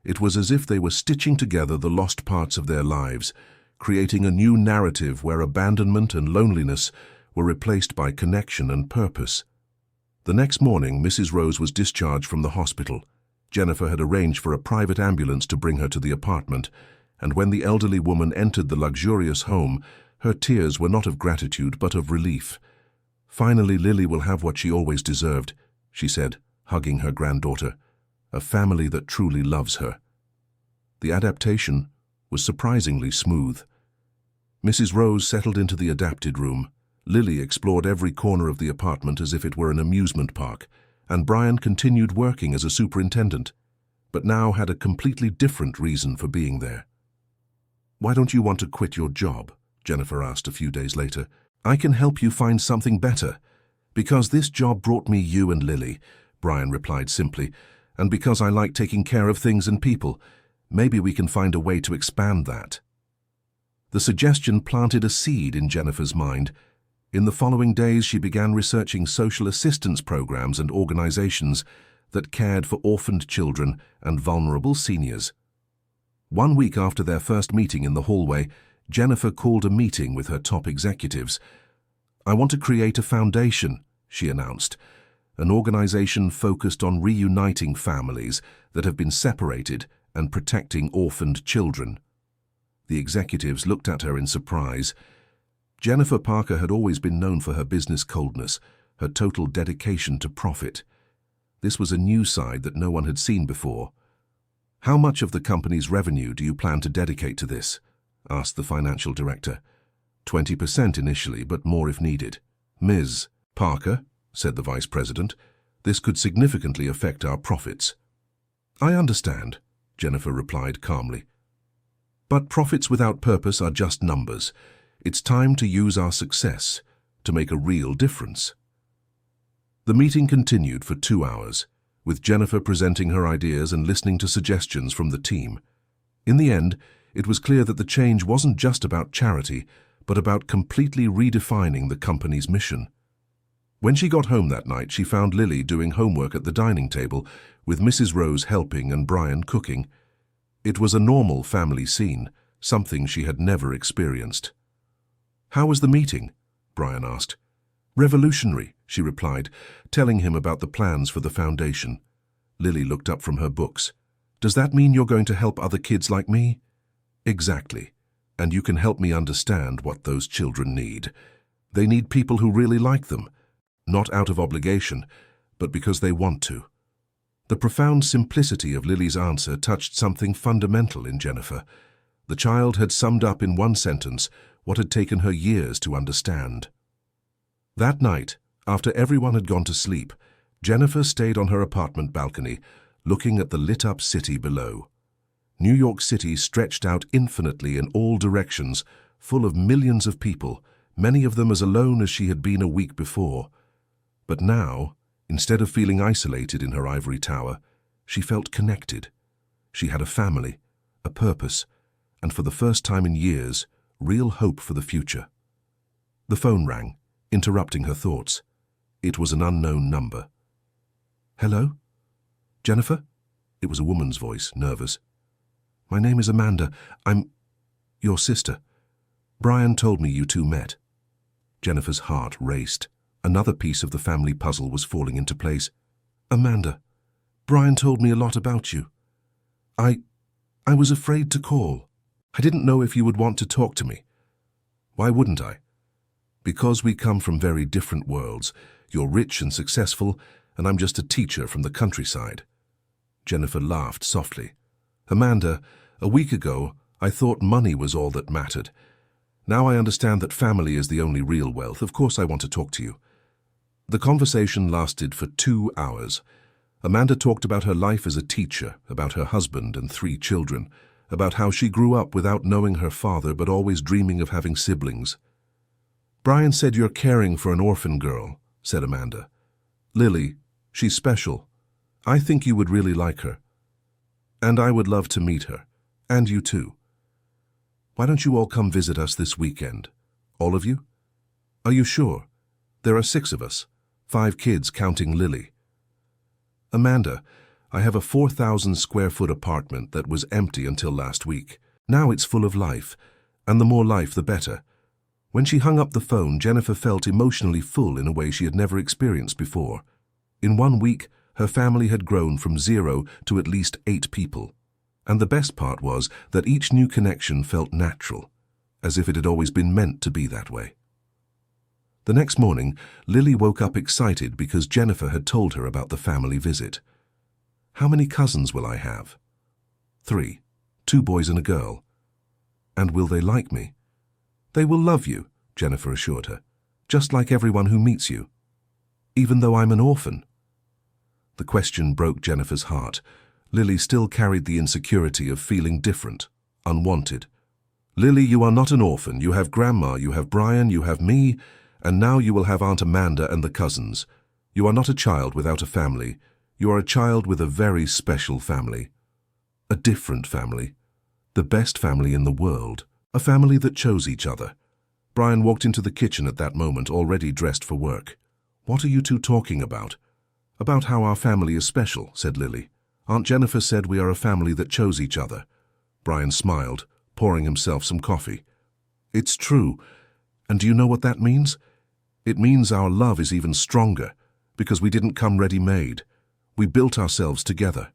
It was as if they were stitching together the lost parts of their lives, creating a new narrative where abandonment and loneliness were replaced by connection and purpose. The next morning, Mrs. Rose was discharged from the hospital. Jennifer had arranged for a private ambulance to bring her to the apartment, and when the elderly woman entered the luxurious home, her tears were not of gratitude but of relief. "Finally, Lily will have what she always deserved," she said, hugging her granddaughter. "A family that truly loves her." The adaptation was surprisingly smooth. Mrs. Rose settled into the adapted room. Lily explored every corner of the apartment as if it were an amusement park, and Brian continued working as a superintendent, but now had a completely different reason for being there. "Why don't you want to quit your job?" Jennifer asked a few days later. "I can help you find something better. Because this job brought me you and Lily," Brian replied simply, "and because I like taking care of things and people. Maybe we can find a way to expand that." The suggestion planted a seed in Jennifer's mind. In the following days, she began researching social assistance programs and organizations that cared for orphaned children and vulnerable seniors. 1 week after their first meeting in the hallway, Jennifer called a meeting with her top executives. "I want to create a foundation," she announced, "an organization focused on reuniting families that have been separated and protecting orphaned children." The executives looked at her in surprise. Jennifer Parker had always been known for her business coldness, her total dedication to profit. This was a new side that no one had seen before. "How much of the company's revenue do you plan to dedicate to this?" asked the financial director. 20% initially, but more if needed." "Ms. Parker," said the vice president, "this could significantly affect our profits." "I understand," Jennifer replied calmly. "But profits without purpose are just numbers. It's time to use our success to make a real difference." The meeting continued for 2 hours, with Jennifer presenting her ideas and listening to suggestions from the team. In the end, it was clear that the change wasn't just about charity, but about completely redefining the company's mission. When she got home that night, she found Lily doing homework at the dining table, with Mrs. Rose helping and Brian cooking. It was a normal family scene, something she had never experienced. "How was the meeting?" Brian asked. "Revolutionary," she replied, telling him about the plans for the foundation. Lily looked up from her books. "Does that mean you're going to help other kids like me?" "Exactly. And you can help me understand what those children need. They need people who really like them, not out of obligation, but because they want to." The profound simplicity of Lily's answer touched something fundamental in Jennifer. The child had summed up in one sentence what had taken her years to understand. That night, after everyone had gone to sleep, Jennifer stayed on her apartment balcony, looking at the lit-up city below. New York City stretched out infinitely in all directions, full of millions of people, many of them as alone as she had been a week before. But now, instead of feeling isolated in her ivory tower, she felt connected. She had a family, a purpose, and for the first time in years, real hope for the future. The phone rang, interrupting her thoughts. It was an unknown number. "Hello? Jennifer?" It was a woman's voice, nervous. "My name is Amanda. I'm your sister. Brian told me you two met." Jennifer's heart raced. Another piece of the family puzzle was falling into place. "Amanda, Brian told me a lot about you. I was afraid to call. I didn't know if you would want to talk to me." "Why wouldn't I?" "Because we come from very different worlds. You're rich and successful, and I'm just a teacher from the countryside." Jennifer laughed softly. "Amanda, a week ago, I thought money was all that mattered. Now I understand that family is the only real wealth. Of course I want to talk to you." The conversation lasted for 2 hours. Amanda talked about her life as a teacher, about her husband and 3 children, about how she grew up without knowing her father but always dreaming of having siblings. "Brian said you're caring for an orphan girl," said Amanda. "Lily, she's special. I think you would really like her. And I would love to meet her. And you too. Why don't you all come visit us this weekend? All of you? Are you sure? There are 6 of us, 5 kids counting Lily." "Amanda, I have a 4,000-square-foot apartment that was empty until last week. Now it's full of life, and the more life the better." When she hung up the phone, Jennifer felt emotionally full in a way she had never experienced before. In 1 week, her family had grown from 0 to at least 8 people. And the best part was that each new connection felt natural, as if it had always been meant to be that way. The next morning, Lily woke up excited because Jennifer had told her about the family visit. "How many cousins will I have?" 3, 2 boys and a girl. "And will they like me?" "They will love you," Jennifer assured her, "just like everyone who meets you." "Even though I'm an orphan?" The question broke Jennifer's heart. Lily still carried the insecurity of feeling different, unwanted. "Lily, you are not an orphan. You have Grandma, you have Brian, you have me, and now you will have Aunt Amanda and the cousins. You are not a child without a family. You are a child with a very special family. A different family. The best family in the world. A family that chose each other." Brian walked into the kitchen at that moment, already dressed for work. "What are you two talking about?" "About how our family is special," said Lily. "Aunt Jennifer said we are a family that chose each other." Brian smiled, pouring himself some coffee. "It's true. And do you know what that means? It means our love is even stronger, because we didn't come ready-made. We built ourselves together."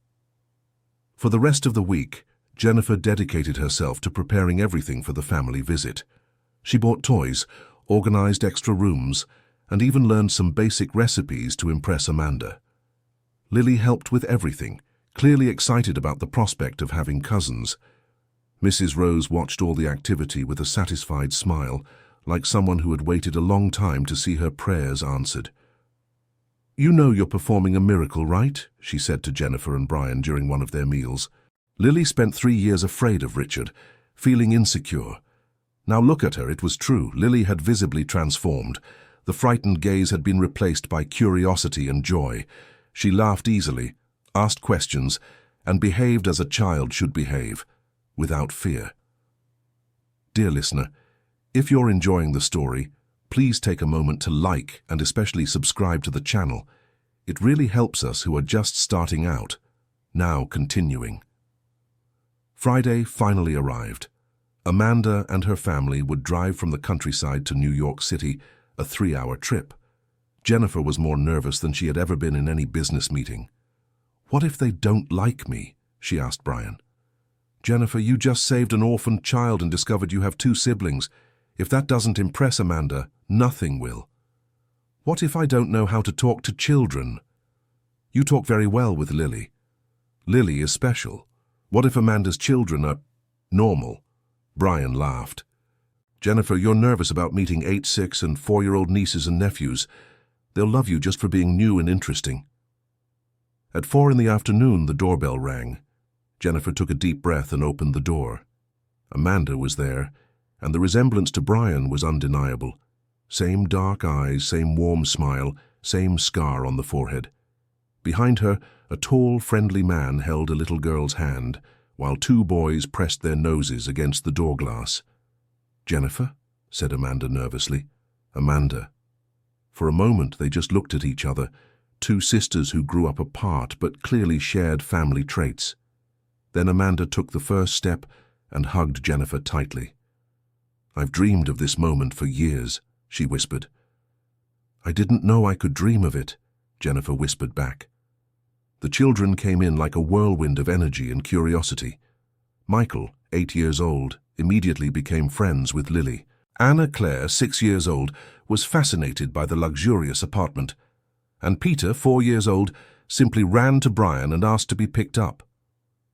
For the rest of the week, Jennifer dedicated herself to preparing everything for the family visit. She bought toys, organized extra rooms, and even learned some basic recipes to impress Amanda. Lily helped with everything, clearly excited about the prospect of having cousins. Mrs. Rose watched all the activity with a satisfied smile, like someone who had waited a long time to see her prayers answered. "You know you're performing a miracle, right?" she said to Jennifer and Brian during one of their meals. Lily spent 3 years afraid of Richard, feeling insecure. Now look at her, it was true. Lily had visibly transformed. The frightened gaze had been replaced by curiosity and joy. She laughed easily, asked questions, and behaved as a child should behave, without fear. Dear listener, if you're enjoying the story, please take a moment to like and especially subscribe to the channel. It really helps us who are just starting out. Now continuing. Friday finally arrived. Amanda and her family would drive from the countryside to New York City, a 3-hour trip. Jennifer was more nervous than she had ever been in any business meeting. "What if they don't like me?" she asked Brian. "Jennifer, you just saved an orphaned child and discovered you have 2 siblings. If that doesn't impress Amanda, nothing will." "What if I don't know how to talk to children?" "You talk very well with Lily. Lily is special. What if Amanda's children are normal?" Brian laughed. "Jennifer, you're nervous about meeting 8, 6, and 4-year-old nieces and nephews. They'll love you just for being new and interesting." At 4 in the afternoon, the doorbell rang. Jennifer took a deep breath and opened the door. Amanda was there, and the resemblance to Brian was undeniable. Same dark eyes, same warm smile, same scar on the forehead. Behind her, a tall, friendly man held a little girl's hand, while two boys pressed their noses against the door glass. "Jennifer?" said Amanda nervously. "Amanda." For a moment they just looked at each other, two sisters who grew up apart but clearly shared family traits. Then Amanda took the first step and hugged Jennifer tightly. "I've dreamed of this moment for years," she whispered. "I didn't know I could dream of it," Jennifer whispered back. The children came in like a whirlwind of energy and curiosity. Michael, 8 years old, immediately became friends with Lily. Anna Claire, 6 years old, was fascinated by the luxurious apartment, and Peter, 4 years old, simply ran to Brian and asked to be picked up.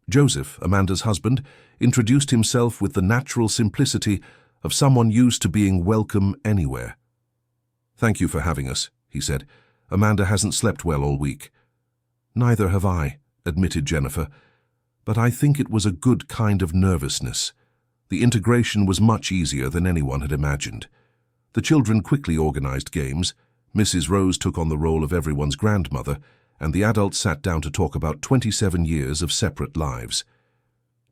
Joseph, Amanda's husband, introduced himself with the natural simplicity of someone used to being welcome anywhere. "Thank you for having us," he said. "Amanda hasn't slept well all week." "Neither have I," admitted Jennifer, "but I think it was a good kind of nervousness. The integration was much easier than anyone had imagined. The children quickly organized games. Mrs. Rose took on the role of everyone's grandmother, and the adults sat down to talk about 27 years of separate lives.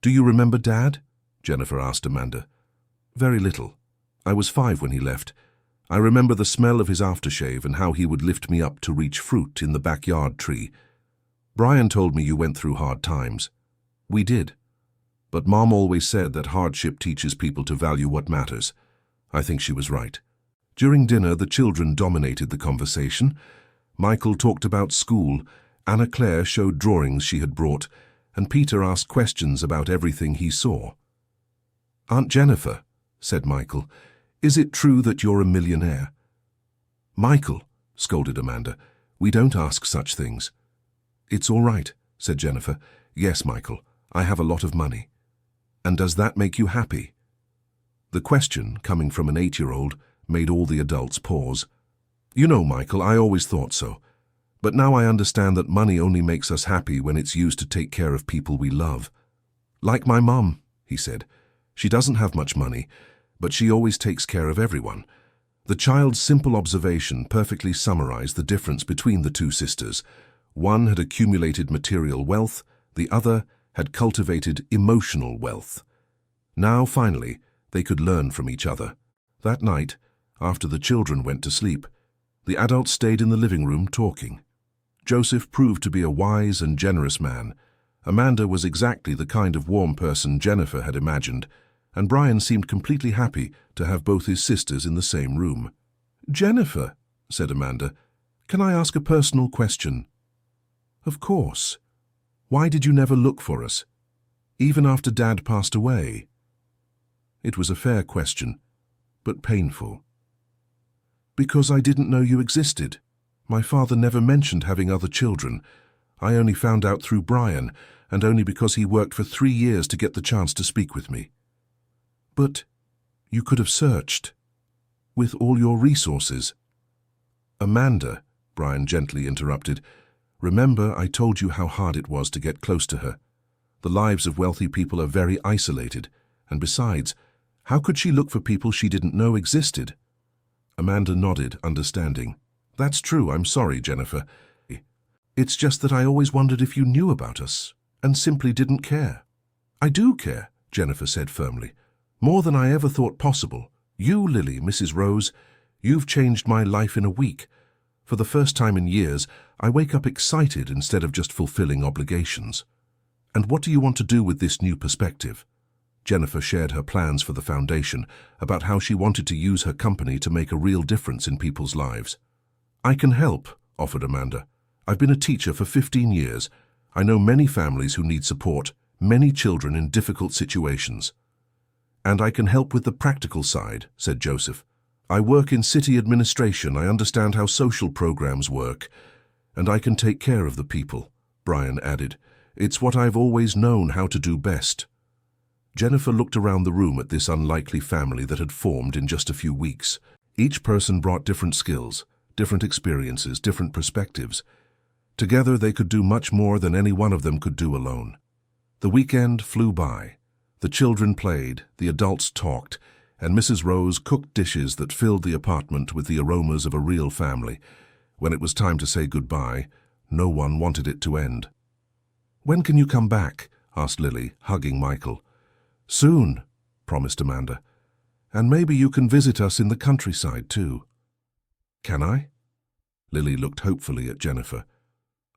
"Do you remember Dad?" Jennifer asked Amanda. "Very little. I was 5 when he left. I remember the smell of his aftershave and how he would lift me up to reach fruit in the backyard tree. Brian told me you went through hard times. We did. But Mom always said that hardship teaches people to value what matters. I think she was right." During dinner, the children dominated the conversation. Michael talked about school, Anna Claire showed drawings she had brought, and Peter asked questions about everything he saw. "Aunt Jennifer," said Michael, "is it true that you're a millionaire?" "Michael," scolded Amanda, "we don't ask such things." "It's all right," said Jennifer. "Yes, Michael, I have a lot of money." "And does that make you happy?" The question, coming from an 8-year-old, made all the adults pause. "You know, Michael, I always thought so. But now I understand that money only makes us happy when it's used to take care of people we love. Like my mum," he said. "She doesn't have much money, but she always takes care of everyone." The child's simple observation perfectly summarized the difference between the two sisters. One had accumulated material wealth, the other had cultivated emotional wealth. Now, finally, they could learn from each other. That night, after the children went to sleep, the adults stayed in the living room talking. Joseph proved to be a wise and generous man. Amanda was exactly the kind of warm person Jennifer had imagined, and Brian seemed completely happy to have both his sisters in the same room. "Jennifer," said Amanda, "can I ask a personal question?" "Of course. Why did you never look for us, even after Dad passed away?" It was a fair question, but painful. "Because I didn't know you existed. My father never mentioned having other children. I only found out through Brian, and only because he worked for 3 years to get the chance to speak with me." "But you could have searched, with all your resources." "Amanda," Brian gently interrupted, "remember I told you how hard it was to get close to her. The lives of wealthy people are very isolated, and besides, how could she look for people she didn't know existed?" Amanda nodded, understanding. "That's true, I'm sorry, Jennifer. It's just that I always wondered if you knew about us, and simply didn't care." "I do care," Jennifer said firmly. "More than I ever thought possible. You, Lily, Mrs. Rose, you've changed my life in a week. For the first time in years, I wake up excited instead of just fulfilling obligations. And what do you want to do with this new perspective?" Jennifer shared her plans for the foundation, about how she wanted to use her company to make a real difference in people's lives. "I can help," offered Amanda. "I've been a teacher for 15 years. I know many families who need support, many children in difficult situations." "And I can help with the practical side," said Joseph. "I work in city administration, I understand how social programs work, and I can take care of the people," Brian added. "It's what I've always known how to do best." Jennifer looked around the room at this unlikely family that had formed in just a few weeks. Each person brought different skills, different experiences, different perspectives. Together they could do much more than any one of them could do alone. The weekend flew by. The children played, the adults talked, and Mrs. Rose cooked dishes that filled the apartment with the aromas of a real family. When it was time to say goodbye, no one wanted it to end. "When can you come back?" asked Lily, hugging Michael. "Soon," promised Amanda. "And maybe you can visit us in the countryside too." "Can I?" Lily looked hopefully at Jennifer.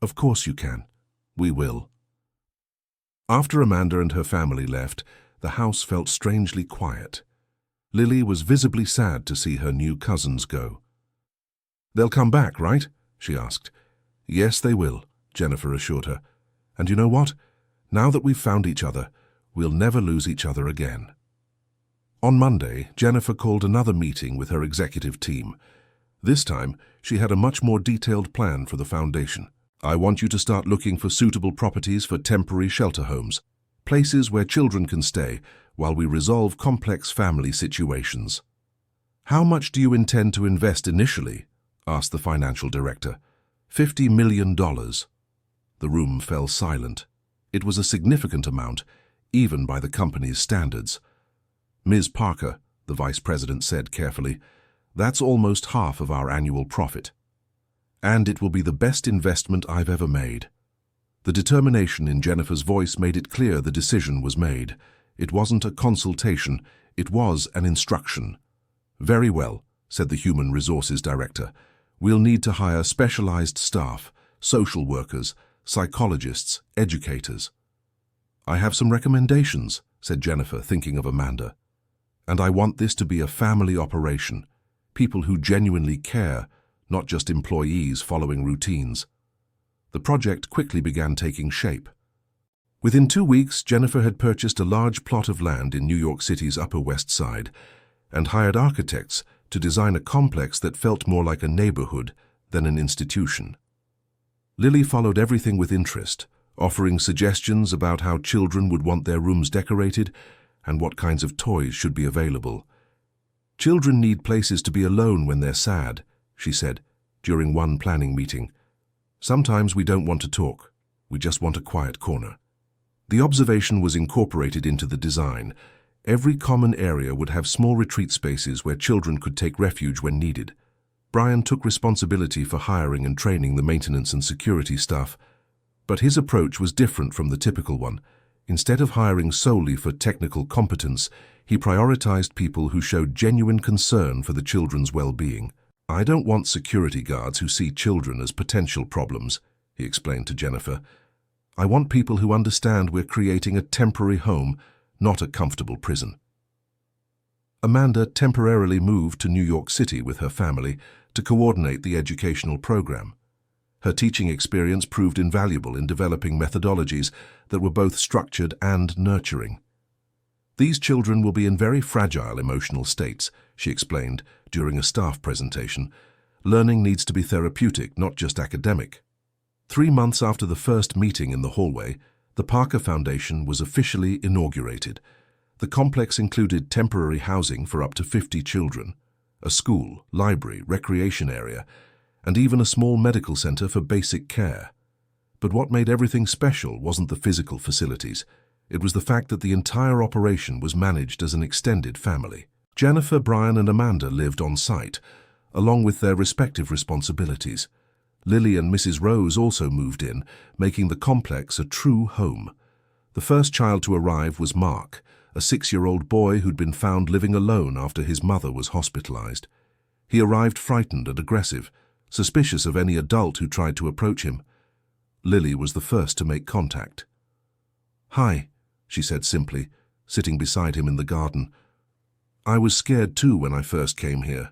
"Of course you can. We will." After Amanda and her family left, the house felt strangely quiet. Lily was visibly sad to see her new cousins go. "They'll come back, right?" she asked. "Yes, they will," Jennifer assured her. "And you know what? Now that we've found each other, we'll never lose each other again." On Monday, Jennifer called another meeting with her executive team. This time, she had a much more detailed plan for the foundation. "I want you to start looking for suitable properties for temporary shelter homes, places where children can stay while we resolve complex family situations." "How much do you intend to invest initially?" asked the financial director. $50 million. The room fell silent. It was a significant amount, even by the company's standards. "Ms. Parker," the vice president said carefully, "that's almost half of our annual profit. And it will be the best investment I've ever made." The determination in Jennifer's voice made it clear the decision was made. It wasn't a consultation, it was an instruction. "Very well," said the Human Resources Director. "We'll need to hire specialized staff, social workers, psychologists, educators." "I have some recommendations," said Jennifer, thinking of Amanda. "And I want this to be a family operation, people who genuinely care, not just employees following routines." The project quickly began taking shape. Within 2 weeks, Jennifer had purchased a large plot of land in New York City's Upper West Side and hired architects to design a complex that felt more like a neighborhood than an institution. Lily followed everything with interest, offering suggestions about how children would want their rooms decorated and what kinds of toys should be available. "Children need places to be alone when they're sad," she said during one planning meeting. "Sometimes we don't want to talk. We just want a quiet corner." The observation was incorporated into the design. Every common area would have small retreat spaces where children could take refuge when needed. Brian took responsibility for hiring and training the maintenance and security staff, but his approach was different from the typical one. Instead of hiring solely for technical competence, he prioritized people who showed genuine concern for the children's well-being. "I don't want security guards who see children as potential problems," he explained to Jennifer. "I want people who understand we're creating a temporary home, not a comfortable prison." Amanda temporarily moved to New York City with her family to coordinate the educational program. Her teaching experience proved invaluable in developing methodologies that were both structured and nurturing. "These children will be in very fragile emotional states," she explained during a staff presentation. "Learning needs to be therapeutic, not just academic." 3 months after the first meeting in the hallway, the Parker Foundation was officially inaugurated. The complex included temporary housing for up to 50 children, a school, library, recreation area, and even a small medical center for basic care. But what made everything special wasn't the physical facilities. It was the fact that the entire operation was managed as an extended family. Jennifer, Brian, and Amanda lived on site, along with their respective responsibilities. Lily and Mrs. Rose also moved in, making the complex a true home. The first child to arrive was Mark, a 6-year-old boy who'd been found living alone after his mother was hospitalized. He arrived frightened and aggressive, suspicious of any adult who tried to approach him. Lily was the first to make contact. "Hi," she said simply, sitting beside him in the garden. "I was scared too when I first came here."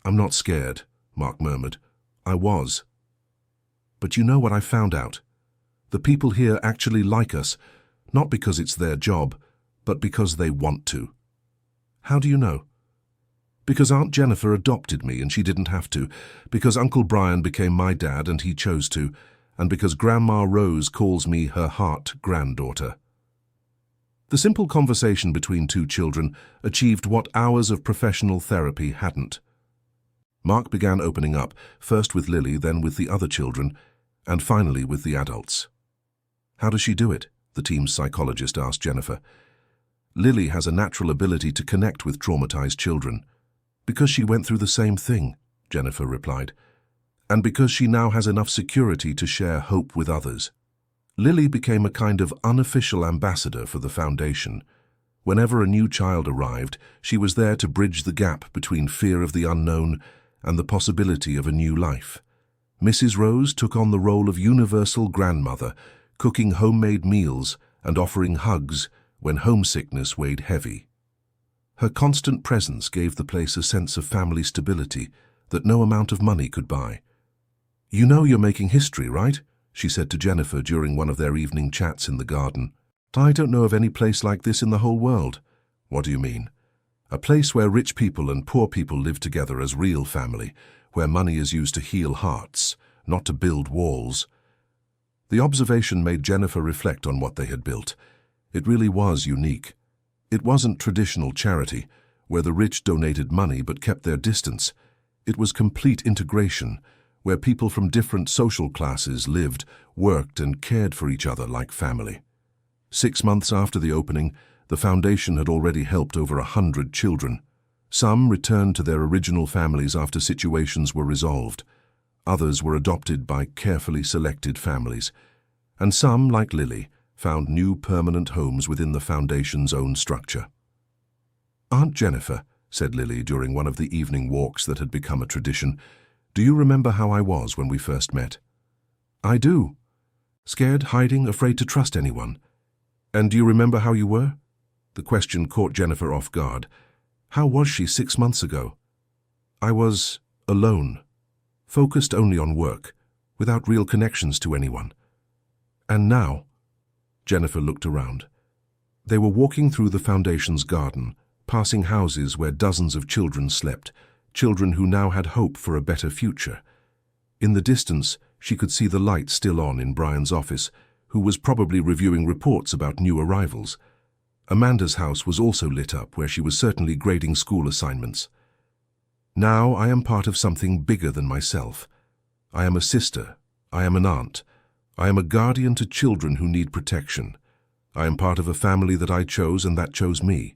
"I'm not scared," Mark murmured. "I was. But you know what I found out? The people here actually like us, not because it's their job, but because they want to." "How do you know?" "Because Aunt Jennifer adopted me and she didn't have to, because Uncle Brian became my dad and he chose to, and because Grandma Rose calls me her heart granddaughter." The simple conversation between two children achieved what hours of professional therapy hadn't. Mark began opening up, first with Lily, then with the other children, and finally with the adults. "How does she do it?" the team's psychologist asked Jennifer. Lily has a natural ability to connect with traumatized children. Because she went through the same thing, Jennifer replied. And because she now has enough security to share hope with others. Lily became a kind of unofficial ambassador for the foundation. Whenever a new child arrived, she was there to bridge the gap between fear of the unknown and the possibility of a new life. Mrs. Rose took on the role of universal grandmother, cooking homemade meals and offering hugs when homesickness weighed heavy. Her constant presence gave the place a sense of family stability that no amount of money could buy. "You know you're making history, right?" she said to Jennifer during one of their evening chats in the garden. "I don't know of any place like this in the whole world." "What do you mean?" "A place where rich people and poor people live together as real family, where money is used to heal hearts, not to build walls." The observation made Jennifer reflect on what they had built. It really was unique. It wasn't traditional charity, where the rich donated money but kept their distance. It was complete integration, where people from different social classes lived, worked, and cared for each other like family. 6 months after the opening, the foundation had already helped over 100 children. Some returned to their original families after situations were resolved. Others were adopted by carefully selected families. And some, like Lily, found new permanent homes within the foundation's own structure. "Aunt Jennifer," said Lily during one of the evening walks that had become a tradition, "do you remember how I was when we first met?" "I do. Scared, hiding, afraid to trust anyone." "And do you remember how you were?" The question caught Jennifer off guard. How was she 6 months ago? "I was alone, focused only on work, without real connections to anyone." "And now?" Jennifer looked around. They were walking through the foundation's garden, passing houses where dozens of children slept, children who now had hope for a better future. In the distance, she could see the light still on in Brian's office, who was probably reviewing reports about new arrivals. Amanda's house was also lit up, where she was certainly grading school assignments. "Now I am part of something bigger than myself. I am a sister. I am an aunt. I am a guardian to children who need protection. I am part of a family that I chose and that chose me.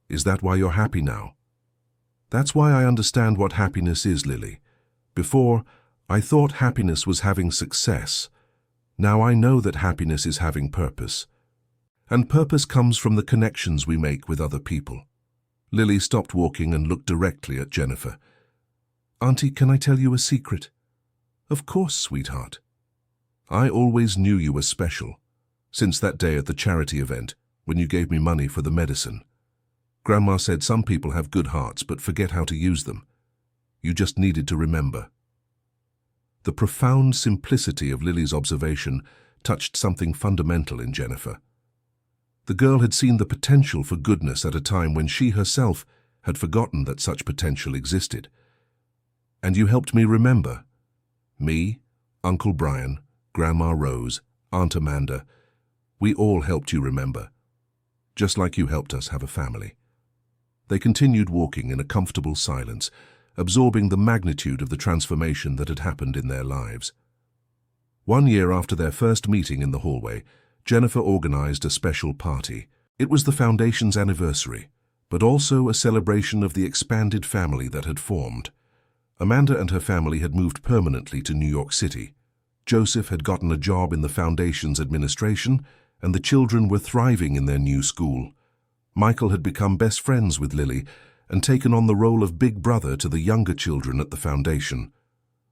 Is that why you're happy now?" "That's why I understand what happiness is, Lily. Before, I thought happiness was having success. Now I know that happiness is having purpose. And purpose comes from the connections we make with other people." Lily stopped walking and looked directly at Jennifer. "Auntie, can I tell you a secret?" "Of course, sweetheart." "I always knew you were special, since that day at the charity event when you gave me money for the medicine. Grandma said some people have good hearts but forget how to use them. You just needed to remember." The profound simplicity of Lily's observation touched something fundamental in Jennifer. The girl had seen the potential for goodness at a time when she herself had forgotten that such potential existed. "And you helped me remember. Me, Uncle Brian, Grandma Rose, Aunt Amanda, we all helped you remember, just like you helped us have a family." They continued walking in a comfortable silence, absorbing the magnitude of the transformation that had happened in their lives. 1 year after their first meeting in the hallway, Jennifer organized a special party. It was the foundation's anniversary, but also a celebration of the expanded family that had formed. Amanda and her family had moved permanently to New York City. Joseph had gotten a job in the foundation's administration, and the children were thriving in their new school. Michael had become best friends with Lily and taken on the role of big brother to the younger children at the foundation.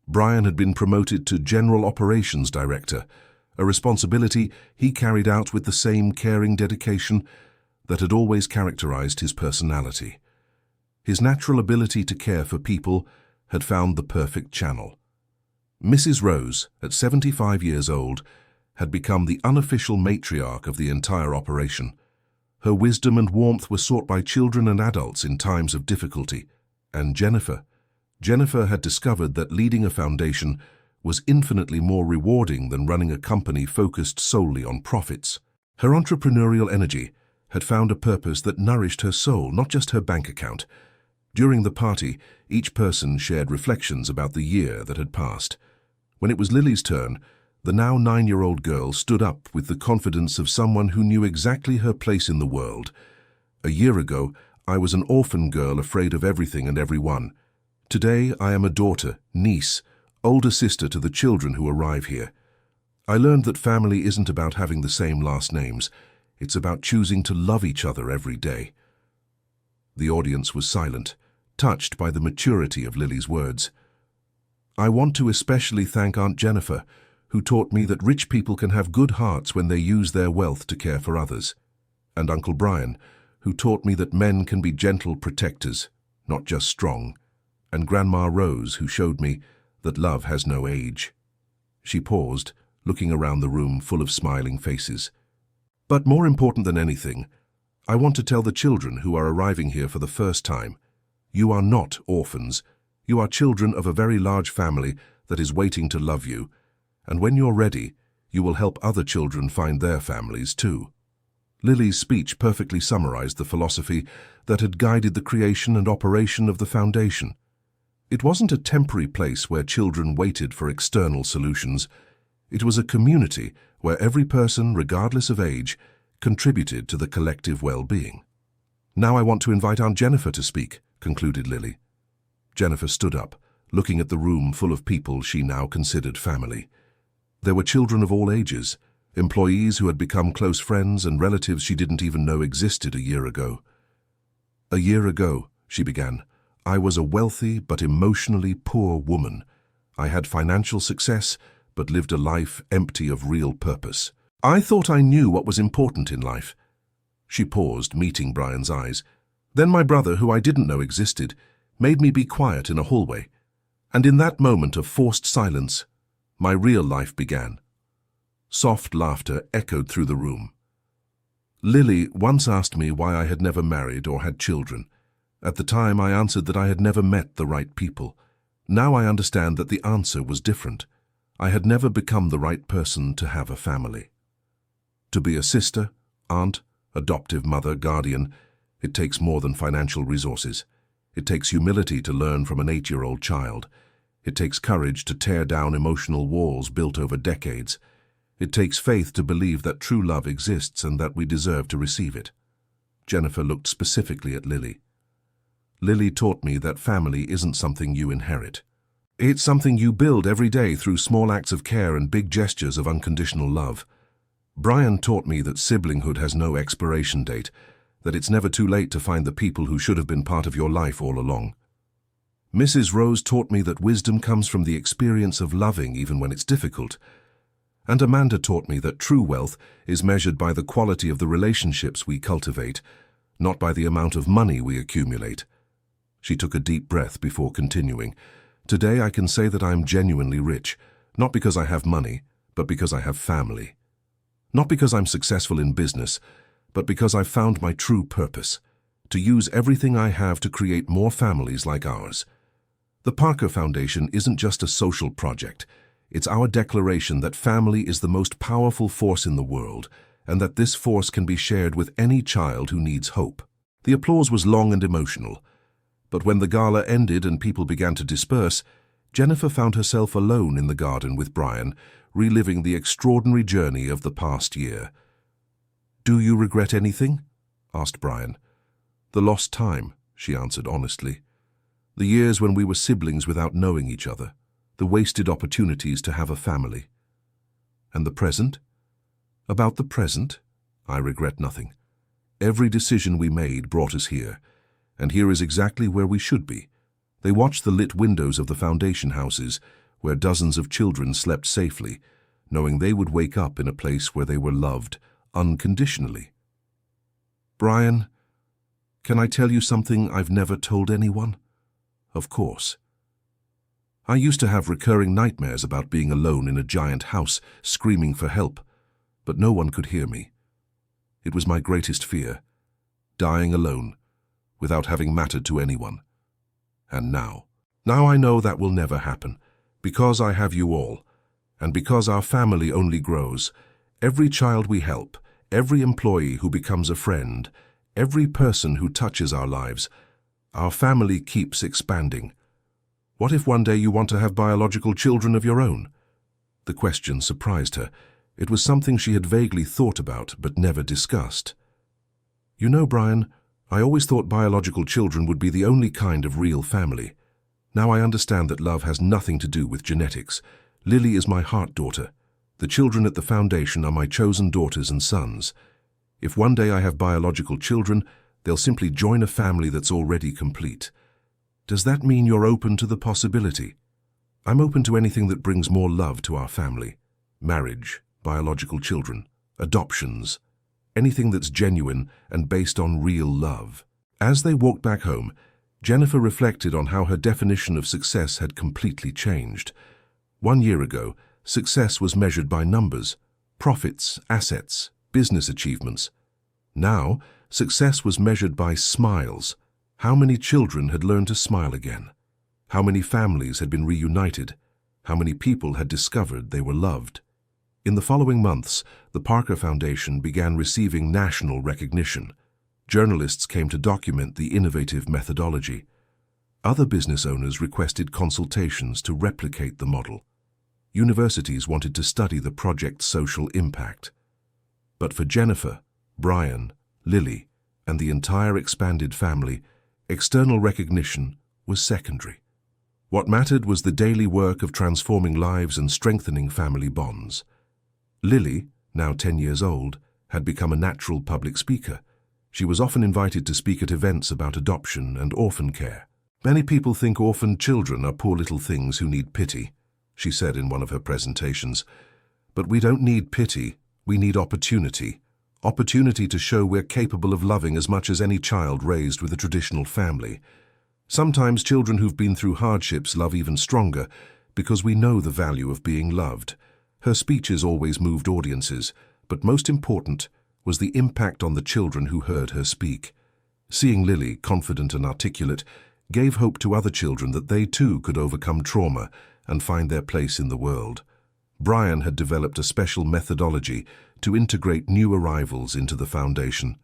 Brian had been promoted to General Operations Director, a responsibility he carried out with the same caring dedication that had always characterized his personality. His natural ability to care for people had found the perfect channel. Mrs. Rose, at 75 years old, had become the unofficial matriarch of the entire operation. Her wisdom and warmth were sought by children and adults in times of difficulty. And Jennifer had discovered that leading a foundation was infinitely more rewarding than running a company focused solely on profits. Her entrepreneurial energy had found a purpose that nourished her soul, not just her bank account. During the party, each person shared reflections about the year that had passed. When it was Lily's turn, the now 9-year-old girl stood up with the confidence of someone who knew exactly her place in the world. A year ago, I was an orphan girl afraid of everything and everyone. Today, I am a daughter, niece, older sister to the children who arrive here. I learned that family isn't about having the same last names. It's about choosing to love each other every day. The audience was silent, touched by the maturity of Lily's words. I want to especially thank Aunt Jennifer, who taught me that rich people can have good hearts when they use their wealth to care for others, and Uncle Brian, who taught me that men can be gentle protectors, not just strong, and Grandma Rose, who showed me that love has no age. She paused, looking around the room full of smiling faces. But more important than anything, I want to tell the children who are arriving here for the first time, you are not orphans. You are children of a very large family that is waiting to love you, and when you're ready, you will help other children find their families too. Lily's speech perfectly summarized the philosophy that had guided the creation and operation of the foundation. It wasn't a temporary place where children waited for external solutions. It was a community where every person, regardless of age, contributed to the collective well-being. Now I want to invite Aunt Jennifer to speak, concluded Lily. Jennifer stood up, looking at the room full of people she now considered family. There were children of all ages, employees who had become close friends and relatives she didn't even know existed a year ago. A year ago, she began, I was a wealthy but emotionally poor woman. I had financial success, but lived a life empty of real purpose. I thought I knew what was important in life. She paused, meeting Brian's eyes. Then my brother, who I didn't know existed, made me be quiet in a hallway. And in that moment of forced silence, my real life began. Soft laughter echoed through the room. Lily once asked me why I had never married or had children. At the time, I answered that I had never met the right people. Now I understand that the answer was different. I had never become the right person to have a family. To be a sister, aunt, adoptive mother, guardian, it takes more than financial resources. It takes humility to learn from an 8-year-old child. It takes courage to tear down emotional walls built over decades. It takes faith to believe that true love exists and that we deserve to receive it. Jennifer looked specifically at Lily. Lily taught me that family isn't something you inherit. It's something you build every day through small acts of care and big gestures of unconditional love. Brian taught me that siblinghood has no expiration date, that it's never too late to find the people who should have been part of your life all along. Mrs. Rose taught me that wisdom comes from the experience of loving even when it's difficult. And Amanda taught me that true wealth is measured by the quality of the relationships we cultivate, not by the amount of money we accumulate. She took a deep breath before continuing. Today I can say that I am genuinely rich, not because I have money, but because I have family. Not because I'm successful in business, but because I've found my true purpose, to use everything I have to create more families like ours. The Parker Foundation isn't just a social project. It's our declaration that family is the most powerful force in the world, and that this force can be shared with any child who needs hope. The applause was long and emotional, but when the gala ended and people began to disperse, Jennifer found herself alone in the garden with Brian, reliving the extraordinary journey of the past year. "Do you regret anything?" asked Brian. "The lost time," she answered honestly. "The years when we were siblings without knowing each other. The wasted opportunities to have a family." "And the present?" "About the present, I regret nothing. Every decision we made brought us here, and here is exactly where we should be." They watched the lit windows of the foundation houses, where dozens of children slept safely, knowing they would wake up in a place where they were loved unconditionally. "Brian, can I tell you something I've never told anyone?" "Of course." "I used to have recurring nightmares about being alone in a giant house, screaming for help, but no one could hear me. It was my greatest fear, dying alone, without having mattered to anyone. And now I know that will never happen, because I have you all, and because our family only grows. Every child we help, every employee who becomes a friend, every person who touches our lives, our family keeps expanding. What if one day you want to have biological children of your own?" The question surprised her. It was something she had vaguely thought about but never discussed. "You know, Brian, I always thought biological children would be the only kind of real family. Now I understand that love has nothing to do with genetics. Lily is my heart daughter. The children at the foundation are my chosen daughters and sons. If one day I have biological children, they'll simply join a family that's already complete. Does that mean you're open to the possibility? I'm open to anything that brings more love to our family. Marriage, biological children, adoptions, anything that's genuine and based on real love. As they walked back home, Jennifer reflected on how her definition of success had completely changed. 1 year ago, success was measured by numbers, profits, assets, business achievements. Now, success was measured by smiles. How many children had learned to smile again? How many families had been reunited? How many people had discovered they were loved? In the following months, the Parker Foundation began receiving national recognition. Journalists came to document the innovative methodology. Other business owners requested consultations to replicate the model. Universities wanted to study the project's social impact. But for Jennifer, Brian, Lily, and the entire expanded family, external recognition was secondary. What mattered was the daily work of transforming lives and strengthening family bonds. Lily, now 10 years old, had become a natural public speaker. She was often invited to speak at events about adoption and orphan care. Many people think orphaned children are poor little things who need pity, she said in one of her presentations. But we don't need pity, we need opportunity. Opportunity to show we're capable of loving as much as any child raised with a traditional family. Sometimes children who've been through hardships love even stronger because we know the value of being loved. Her speeches always moved audiences, but most important was the impact on the children who heard her speak. Seeing Lily, confident and articulate, gave hope to other children that they too could overcome trauma and find their place in the world. Brian had developed a special methodology to integrate new arrivals into the foundation.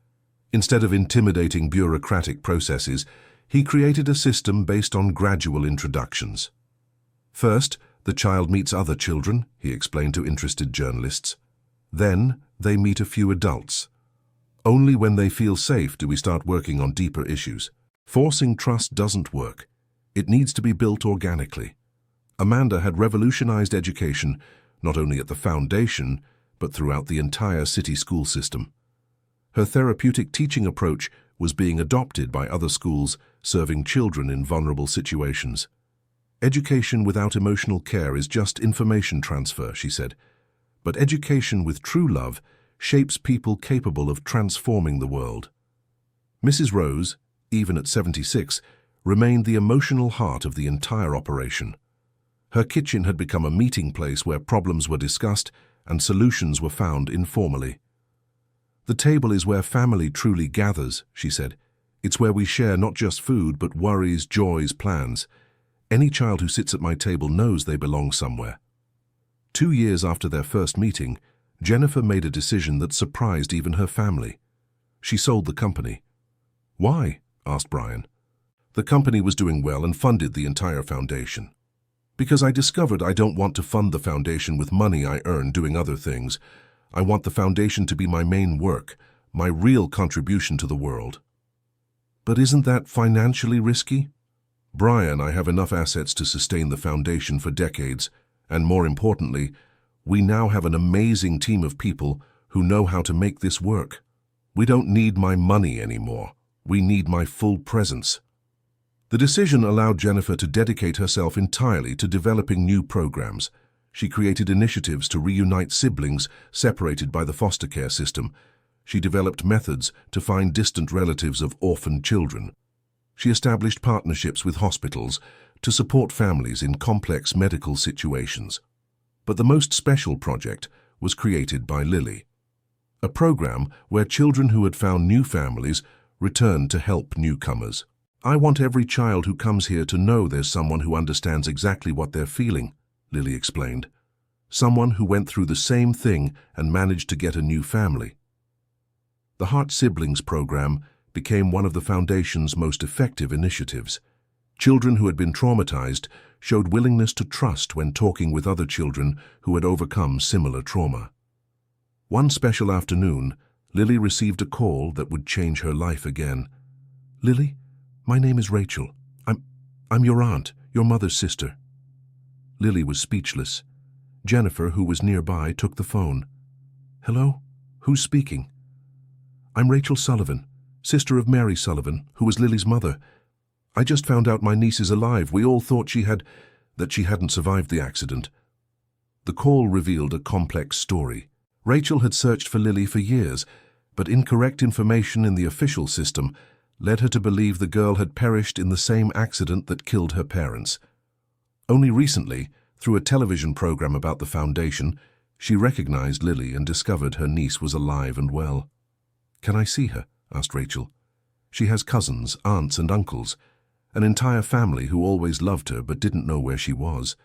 Instead of intimidating bureaucratic processes, he created a system based on gradual introductions. First, the child meets other children, he explained to interested journalists. Then, they meet a few adults. Only when they feel safe do we start working on deeper issues. Forcing trust doesn't work. It needs to be built organically. Amanda had revolutionized education, not only at the foundation, but throughout the entire city school system. Her therapeutic teaching approach was being adopted by other schools serving children in vulnerable situations. Education without emotional care is just information transfer, she said. But education with true love shapes people capable of transforming the world. Mrs. Rose, even at 76, remained the emotional heart of the entire operation. Her kitchen had become a meeting place where problems were discussed and solutions were found informally. The table is where family truly gathers, she said. It's where we share not just food, but worries, joys, plans. Any child who sits at my table knows they belong somewhere. 2 years after their first meeting, Jennifer made a decision that surprised even her family. She sold the company. Why? Asked Brian. The company was doing well and funded the entire foundation. Because I discovered I don't want to fund the foundation with money I earn doing other things. I want the foundation to be my main work, my real contribution to the world. But isn't that financially risky? Brian, I have enough assets to sustain the foundation for decades, and more importantly, we now have an amazing team of people who know how to make this work. We don't need my money anymore. We need my full presence. The decision allowed Jennifer to dedicate herself entirely to developing new programs. She created initiatives to reunite siblings separated by the foster care system. She developed methods to find distant relatives of orphaned children. She established partnerships with hospitals to support families in complex medical situations. But the most special project was created by Lily, a program where children who had found new families returned to help newcomers. I want every child who comes here to know there's someone who understands exactly what they're feeling, Lily explained. Someone who went through the same thing and managed to get a new family. The Heart Siblings program became one of the Foundation's most effective initiatives. Children who had been traumatized showed willingness to trust when talking with other children who had overcome similar trauma. One special afternoon, Lily received a call that would change her life again. Lily, my name is Rachel. I'm your aunt, your mother's sister. Lily was speechless. Jennifer, who was nearby, took the phone. Hello? Who's speaking? I'm Rachel Sullivan, sister of Mary Sullivan, who was Lily's mother. I just found out my niece is alive. We all thought that she hadn't survived the accident. The call revealed a complex story. Rachel had searched for Lily for years, but incorrect information in the official system led her to believe the girl had perished in the same accident that killed her parents. Only recently, through a television program about the foundation, she recognized Lily and discovered her niece was alive and well. Can I see her? Asked Rachel. She has cousins, aunts and uncles, an entire family who always loved her but didn't know where she was.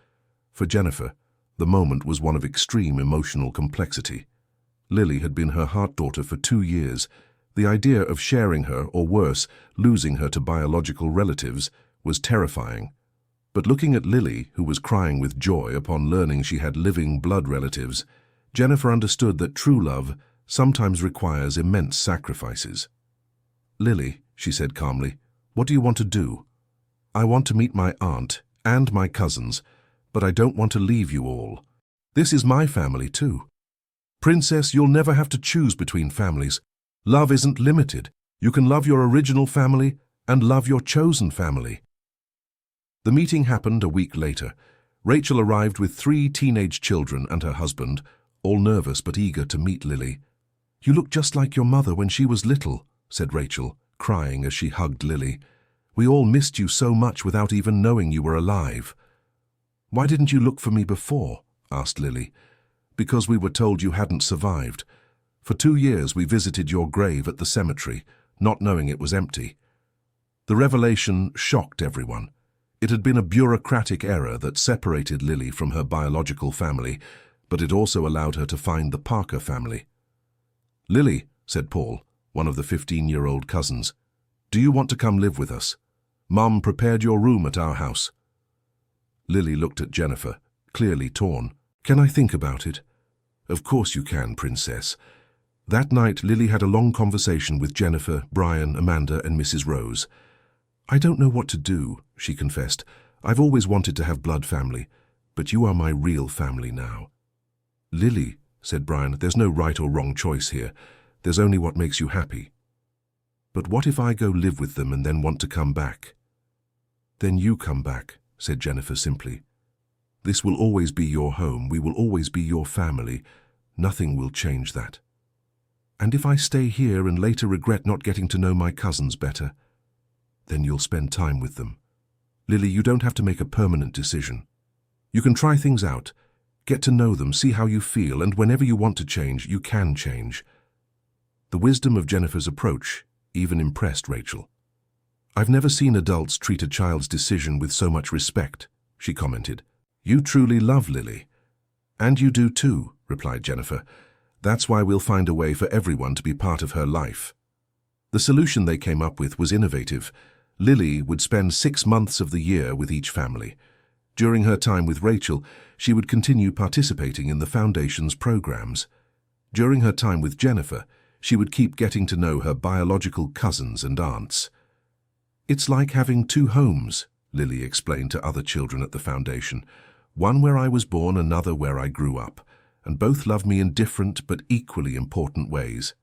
For Jennifer, the moment was one of extreme emotional complexity. Lily had been her heart-daughter for 2 years. The idea of sharing her, or worse, losing her to biological relatives, was terrifying. But looking at Lily, who was crying with joy upon learning she had living blood relatives, Jennifer understood that true love sometimes requires immense sacrifices. Lily, she said calmly, what do you want to do? I want to meet my aunt and my cousins, but I don't want to leave you all. This is my family too. Princess, you'll never have to choose between families. Love isn't limited. You can love your original family and love your chosen family. The meeting happened a week later. Rachel arrived with 3 teenage children and her husband, all nervous but eager to meet Lily. You look just like your mother when she was little, said Rachel, crying as she hugged Lily. We all missed you so much without even knowing you were alive. Why didn't you look for me before? Asked Lily. Because we were told you hadn't survived. For 2 years we visited your grave at the cemetery, not knowing it was empty. The revelation shocked everyone. It had been a bureaucratic error that separated Lily from her biological family, but it also allowed her to find the Parker family. Lily, said Paul, one of the 15-year-old cousins, do you want to come live with us? Mum prepared your room at our house. Lily looked at Jennifer, clearly torn. Can I think about it? Of course you can, Princess. That night, Lily had a long conversation with Jennifer, Brian, Amanda, and Mrs. Rose. I don't know what to do, she confessed. I've always wanted to have blood family, but you are my real family now. Lily, said Brian, there's no right or wrong choice here. There's only what makes you happy. But what if I go live with them and then want to come back? Then you come back, said Jennifer simply. This will always be your home. We will always be your family. Nothing will change that. And if I stay here and later regret not getting to know my cousins better, then you'll spend time with them. Lily, you don't have to make a permanent decision. You can try things out, get to know them, see how you feel, and whenever you want to change, you can change. The wisdom of Jennifer's approach even impressed Rachel. I've never seen adults treat a child's decision with so much respect, she commented. You truly love Lily. And you do too, replied Jennifer. That's why we'll find a way for everyone to be part of her life. The solution they came up with was innovative. Lily would spend 6 months of the year with each family. During her time with Rachel, she would continue participating in the Foundation's programs. During her time with Jennifer, she would keep getting to know her biological cousins and aunts. It's like having 2 homes, Lily explained to other children at the Foundation. One where I was born, another where I grew up, and both love me in different but equally important ways.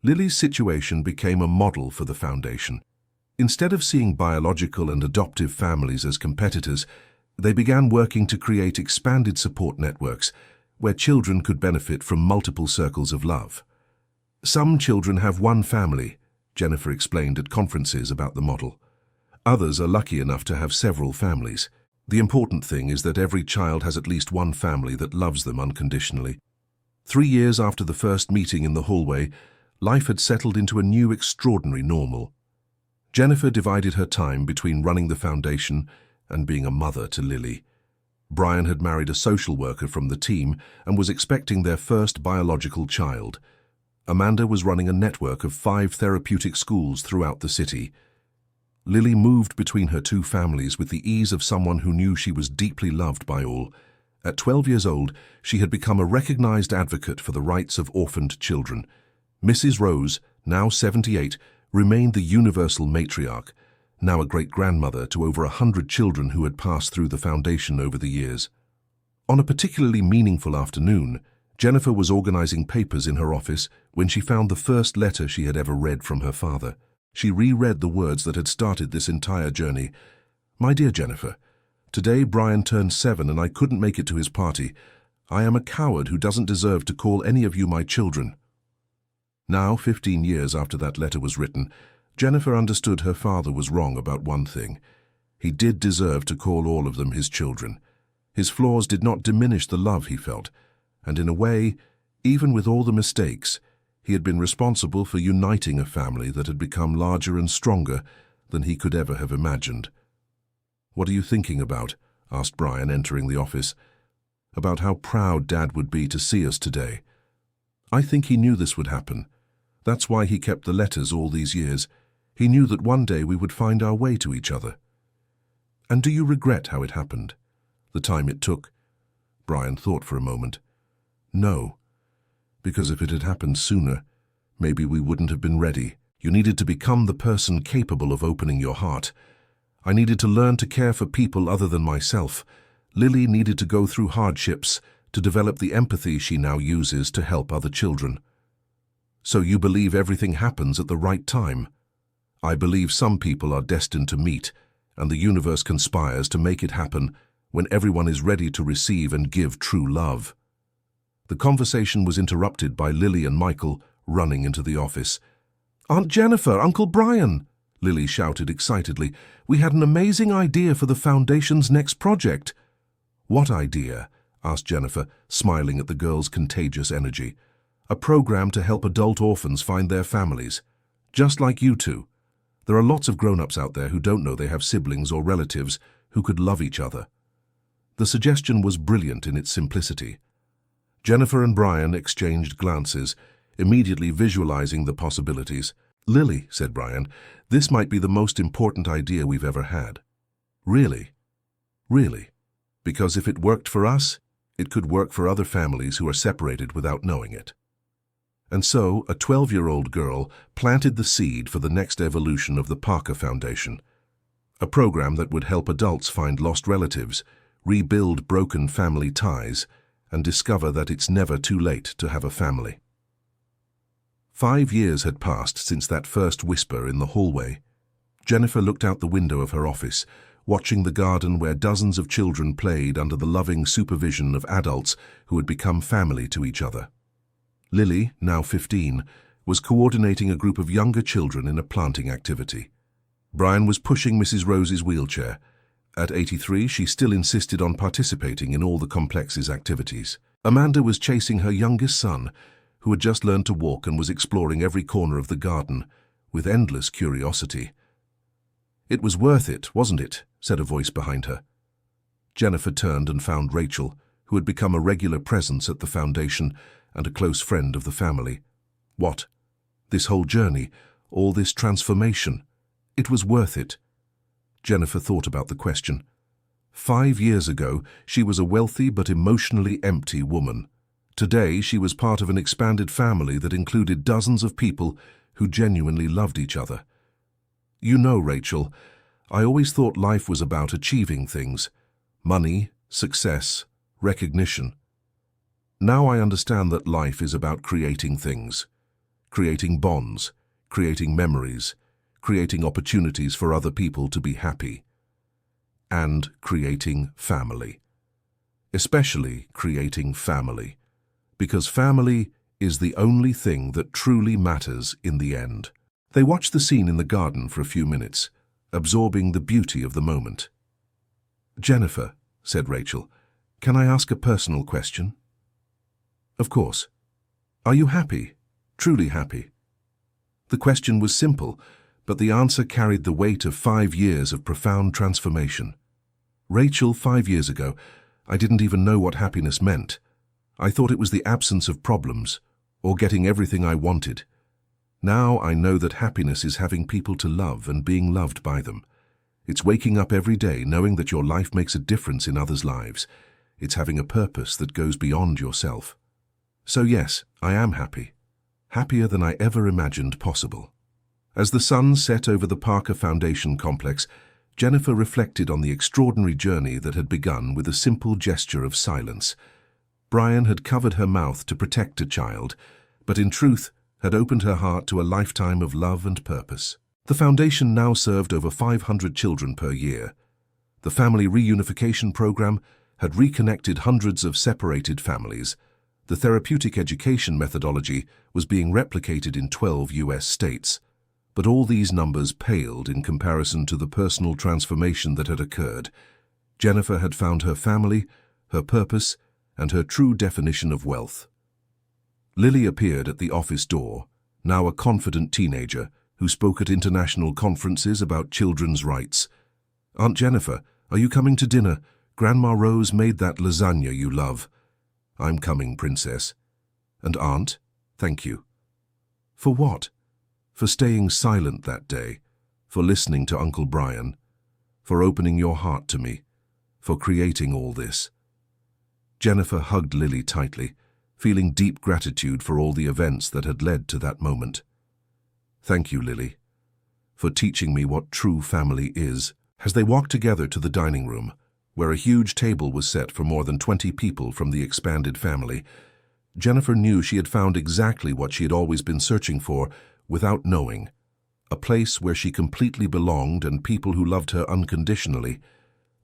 Lily's situation became a model for the Foundation. Instead of seeing biological and adoptive families as competitors, they began working to create expanded support networks where children could benefit from multiple circles of love. Some children have one family, Jennifer explained at conferences about the model. Others are lucky enough to have several families. The important thing is that every child has at least one family that loves them unconditionally. 3 years after the first meeting in the hallway, life had settled into a new extraordinary normal. Jennifer divided her time between running the Foundation and being a mother to Lily. Brian had married a social worker from the team and was expecting their first biological child. Amanda was running a network of 5 therapeutic schools throughout the city. Lily moved between her 2 families with the ease of someone who knew she was deeply loved by all. At 12 years old, she had become a recognized advocate for the rights of orphaned children. Mrs. Rose, now 78, remained the universal matriarch, now a great-grandmother to over 100 children who had passed through the foundation over the years. On a particularly meaningful afternoon, Jennifer was organizing papers in her office when she found the first letter she had ever read from her father. She reread the words that had started this entire journey. "My dear Jennifer, today Brian turned 7 and I couldn't make it to his party. I am a coward who doesn't deserve to call any of you my children." Now, 15 years after that letter was written, Jennifer understood her father was wrong about one thing. He did deserve to call all of them his children. His flaws did not diminish the love he felt, and in a way, even with all the mistakes, he had been responsible for uniting a family that had become larger and stronger than he could ever have imagined. "What are you thinking about?" asked Brian, entering the office. "About how proud Dad would be to see us today. I think he knew this would happen. That's why he kept the letters all these years. He knew that one day we would find our way to each other." "And do you regret how it happened? The time it took?" Brian thought for a moment. "No, because if it had happened sooner, maybe we wouldn't have been ready. You needed to become the person capable of opening your heart. I needed to learn to care for people other than myself. Lily needed to go through hardships to develop the empathy she now uses to help other children." "So you believe everything happens at the right time?" "I believe some people are destined to meet, and the universe conspires to make it happen when everyone is ready to receive and give true love." The conversation was interrupted by Lily and Michael running into the office. "Aunt Jennifer, Uncle Brian!" Lily shouted excitedly. "We had an amazing idea for the Foundation's next project." "What idea?" asked Jennifer, smiling at the girl's contagious energy. "A program to help adult orphans find their families. Just like you two. There are lots of grown-ups out there who don't know they have siblings or relatives who could love each other." The suggestion was brilliant in its simplicity. Jennifer and Brian exchanged glances, immediately visualizing the possibilities. "Lily," said Brian, "this might be the most important idea we've ever had." "Really? Really? Because if it worked for us, it could work for other families who are separated without knowing it." And so, a 12-year-old girl planted the seed for the next evolution of the Parker Foundation, a program that would help adults find lost relatives, rebuild broken family ties, and discover that it's never too late to have a family. 5 years had passed since that first whisper in the hallway. Jennifer looked out the window of her office, watching the garden where dozens of children played under the loving supervision of adults who had become family to each other. Lily, now 15, was coordinating a group of younger children in a planting activity. Brian was pushing Mrs. Rose's wheelchair. At 83, she still insisted on participating in all the complex's activities. Amanda was chasing her youngest son, who had just learned to walk and was exploring every corner of the garden with endless curiosity. "It was worth it, wasn't it?" said a voice behind her. Jennifer turned and found Rachel, who had become a regular presence at the foundation and a close friend of the family. "What? This whole journey, all this transformation, it was worth it?" Jennifer thought about the question. 5 years ago, she was a wealthy but emotionally empty woman. Today, she was part of an expanded family that included dozens of people who genuinely loved each other. "You know, Rachel, I always thought life was about achieving things. Money, success, recognition. Now I understand that life is about creating things. Creating bonds, creating memories, creating opportunities for other people to be happy. And creating family. Especially creating family. Because family is the only thing that truly matters in the end." They watched the scene in the garden for a few minutes, absorbing the beauty of the moment. "Jennifer," said Rachel, "can I ask a personal question?" "Of course. Are you happy? Truly happy?" The question was simple, but the answer carried the weight of 5 years of profound transformation. "Rachel, 5 years ago, I didn't even know what happiness meant. I thought it was the absence of problems, or getting everything I wanted. Now I know that happiness is having people to love and being loved by them. It's waking up every day knowing that your life makes a difference in others' lives. It's having a purpose that goes beyond yourself. So yes, I am happy. Happier than I ever imagined possible." As the sun set over the Parker Foundation complex, Jennifer reflected on the extraordinary journey that had begun with a simple gesture of silence. Brian had covered her mouth to protect a child, but in truth had opened her heart to a lifetime of love and purpose. The foundation now served over 500 children per year. The family reunification program had reconnected hundreds of separated families. The therapeutic education methodology was being replicated in 12 US states. But all these numbers paled in comparison to the personal transformation that had occurred. Jennifer had found her family, her purpose, and her true definition of wealth. Lily appeared at the office door, now a confident teenager who spoke at international conferences about children's rights. "Aunt Jennifer, are you coming to dinner? Grandma Rose made that lasagna you love." "I'm coming, Princess." "And Aunt, thank you." "For what?" "For staying silent that day, for listening to Uncle Brian, for opening your heart to me, for creating all this." Jennifer hugged Lily tightly, feeling deep gratitude for all the events that had led to that moment. "Thank you, Lily, for teaching me what true family is." As they walked together to the dining room, where a huge table was set for more than 20 people from the expanded family, Jennifer knew she had found exactly what she had always been searching for without knowing, a place where she completely belonged and people who loved her unconditionally.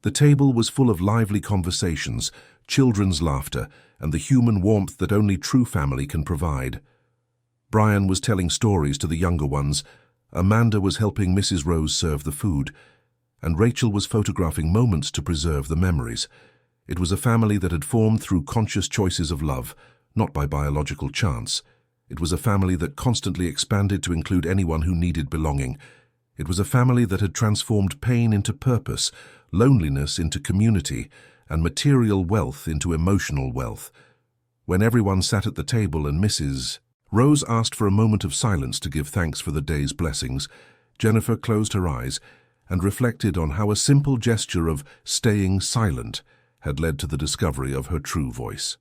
The table was full of lively conversations, children's laughter, and the human warmth that only true family can provide. Brian was telling stories to the younger ones, Amanda was helping Mrs. Rose serve the food, and Rachel was photographing moments to preserve the memories. It was a family that had formed through conscious choices of love, not by biological chance. It was a family that constantly expanded to include anyone who needed belonging. It was a family that had transformed pain into purpose, loneliness into community, and material wealth into emotional wealth. When everyone sat at the table and Mrs. Rose asked for a moment of silence to give thanks for the day's blessings, Jennifer closed her eyes and reflected on how a simple gesture of staying silent had led to the discovery of her true voice.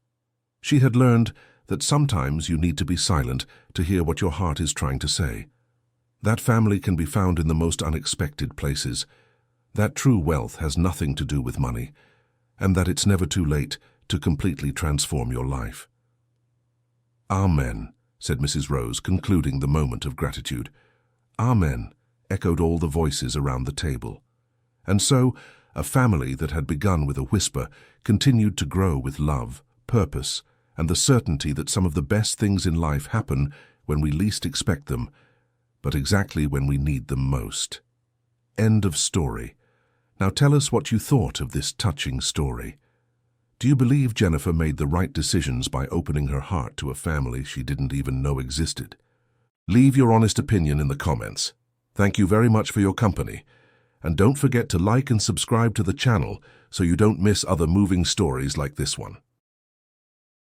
She had learned that sometimes you need to be silent to hear what your heart is trying to say. That family can be found in the most unexpected places. That true wealth has nothing to do with money, and that it's never too late to completely transform your life. "Amen," said Mrs. Rose, concluding the moment of gratitude. "Amen," echoed all the voices around the table. And so, a family that had begun with a whisper continued to grow with love, purpose, and the certainty that some of the best things in life happen when we least expect them, but exactly when we need them most. End of story. Now tell us what you thought of this touching story. Do you believe Jennifer made the right decisions by opening her heart to a family she didn't even know existed? Leave your honest opinion in the comments. Thank you very much for your company. And don't forget to like and subscribe to the channel so you don't miss other moving stories like this one.